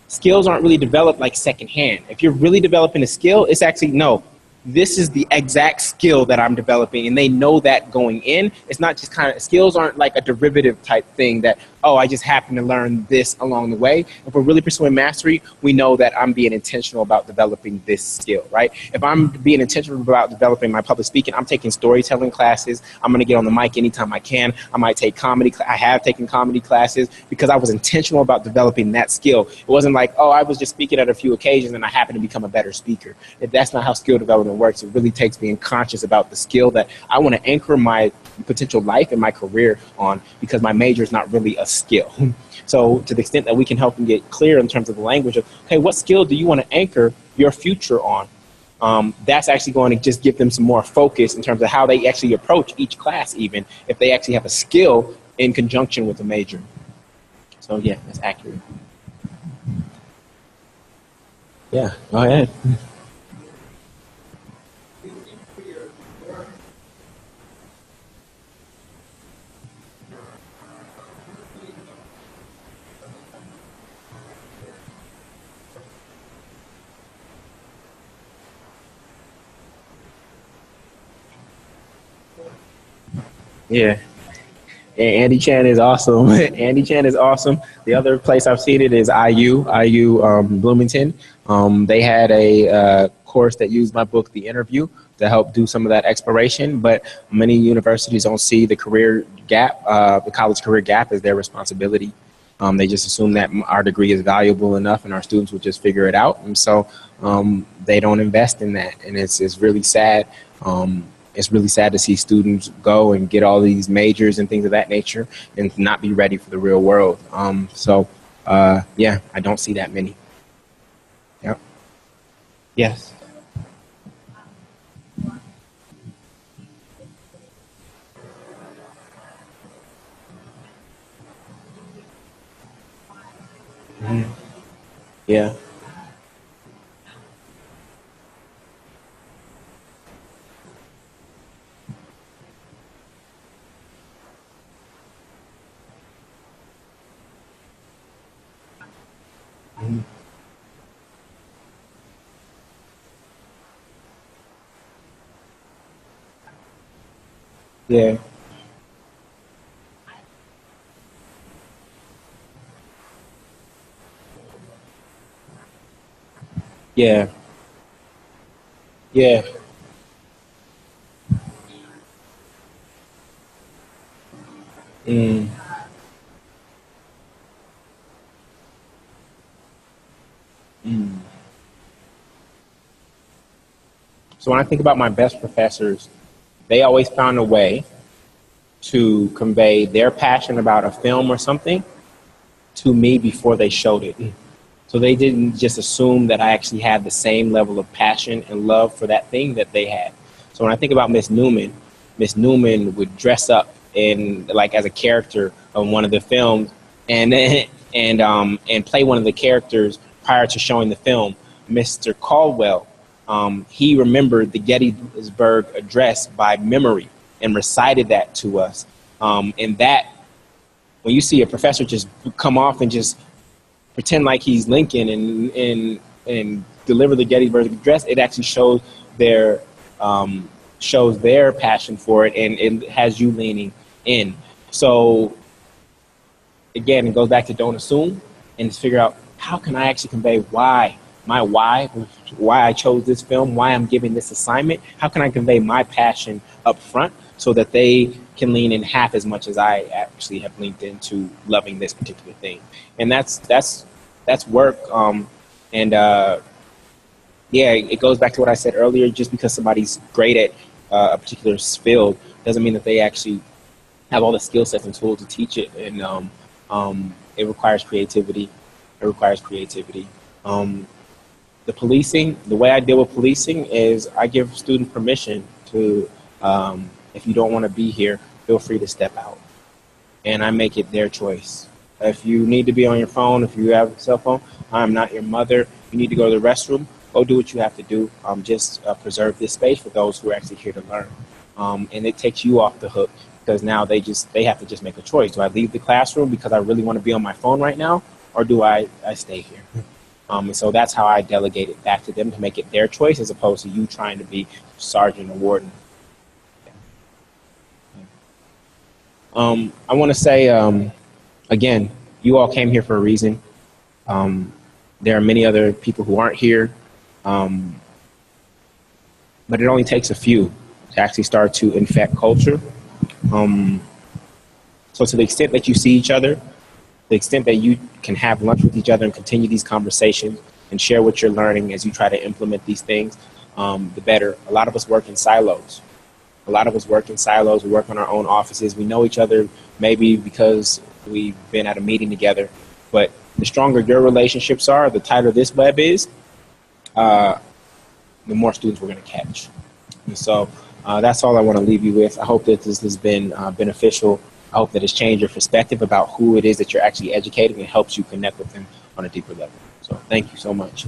Skills aren't really developed like secondhand. If you're really developing a skill, it's actually, no, this is the exact skill that I'm developing. And they know that going in. It's not just skills aren't like a derivative type thing that, oh, I just happen to learn this along the way. If we're really pursuing mastery, we know that I'm being intentional about developing this skill, right? If I'm being intentional about developing my public speaking, I'm taking storytelling classes. I'm going to get on the mic anytime I can. I might take comedy. I have taken comedy classes because I was intentional about developing that skill. It wasn't like, oh, I was just speaking at a few occasions and I happen to become a better speaker. If that's not how skill development works. It really takes being conscious about the skill that I want to anchor my potential life and my career on, because my major is not really a skill. So to the extent that we can help them get clear in terms of the language of, okay, what skill do you want to anchor your future on? That's actually going to just give them some more focus in terms of how they actually approach each class, even if they actually have a skill in conjunction with the major. So yeah, that's accurate. Yeah, go ahead. Yeah. Andy Chan is awesome. Andy Chan is awesome. The other place I've seen it is IU Bloomington. They had a course that used my book, The Interview, to help do some of that exploration. But many universities don't see the career gap, the college career gap, as their responsibility. They just assume that our degree is valuable enough and our students will just figure it out. And so they don't invest in that. And it's really sad. It's really sad to see students go and get all these majors and things of that nature and not be ready for the real world. Yeah, I don't see that many. Yep. Yes. Mhm. Yeah. Mhm. Yeah. Yeah. Yeah. Mm. Mm. So when I think about my best professors, they always found a way to convey their passion about a film or something to me before they showed it. So they didn't just assume that I actually had the same level of passion and love for that thing that they had. So when I think about Miss Newman would dress up in like as a character of one of the films and and play one of the characters prior to showing the film. Mr. Caldwell, he remembered the Gettysburg Address by memory and recited that to us. And that, when you see a professor just come off and just pretend like he's Lincoln and deliver the Gettysburg Address, it actually shows their passion for it, and it has you leaning in. So again, it goes back to don't assume and just figure out how can I actually convey why I chose this film, why I'm giving this assignment. How can I convey my passion up front so that they can lean in half as much as I actually have leaned into loving this particular thing. And that's work. Yeah, it goes back to what I said earlier. Just because somebody's great at a particular field doesn't mean that they actually have all the skill sets and tools to teach it. And it requires creativity. It requires creativity. The policing, the way I deal with policing is I give students permission to, if you don't want to be here, feel free to step out. And I make it their choice. If you need to be on your phone, if you have a cell phone, I'm not your mother. You need to go to the restroom, go do what you have to do. Just preserve this space for those who are actually here to learn. And it takes you off the hook because now they have to just make a choice. Do I leave the classroom because I really want to be on my phone right now, or do I stay here? And so that's how I delegate it back to them to make it their choice as opposed to you trying to be sergeant or warden. I want to say again, you all came here for a reason. There are many other people who aren't here, but it only takes a few to actually start to infect culture. So to the extent that you see each other, the extent that you can have lunch with each other and continue these conversations and share what you're learning as you try to implement these things, the better. A lot of us work in silos. We work on our own offices. We know each other maybe because we've been at a meeting together. But the stronger your relationships are, the tighter this web is, the more students we're going to catch. And so that's all I want to leave you with. I hope that this has been beneficial. I hope that it's changed your perspective about who it is that you're actually educating and helps you connect with them on a deeper level. So thank you so much.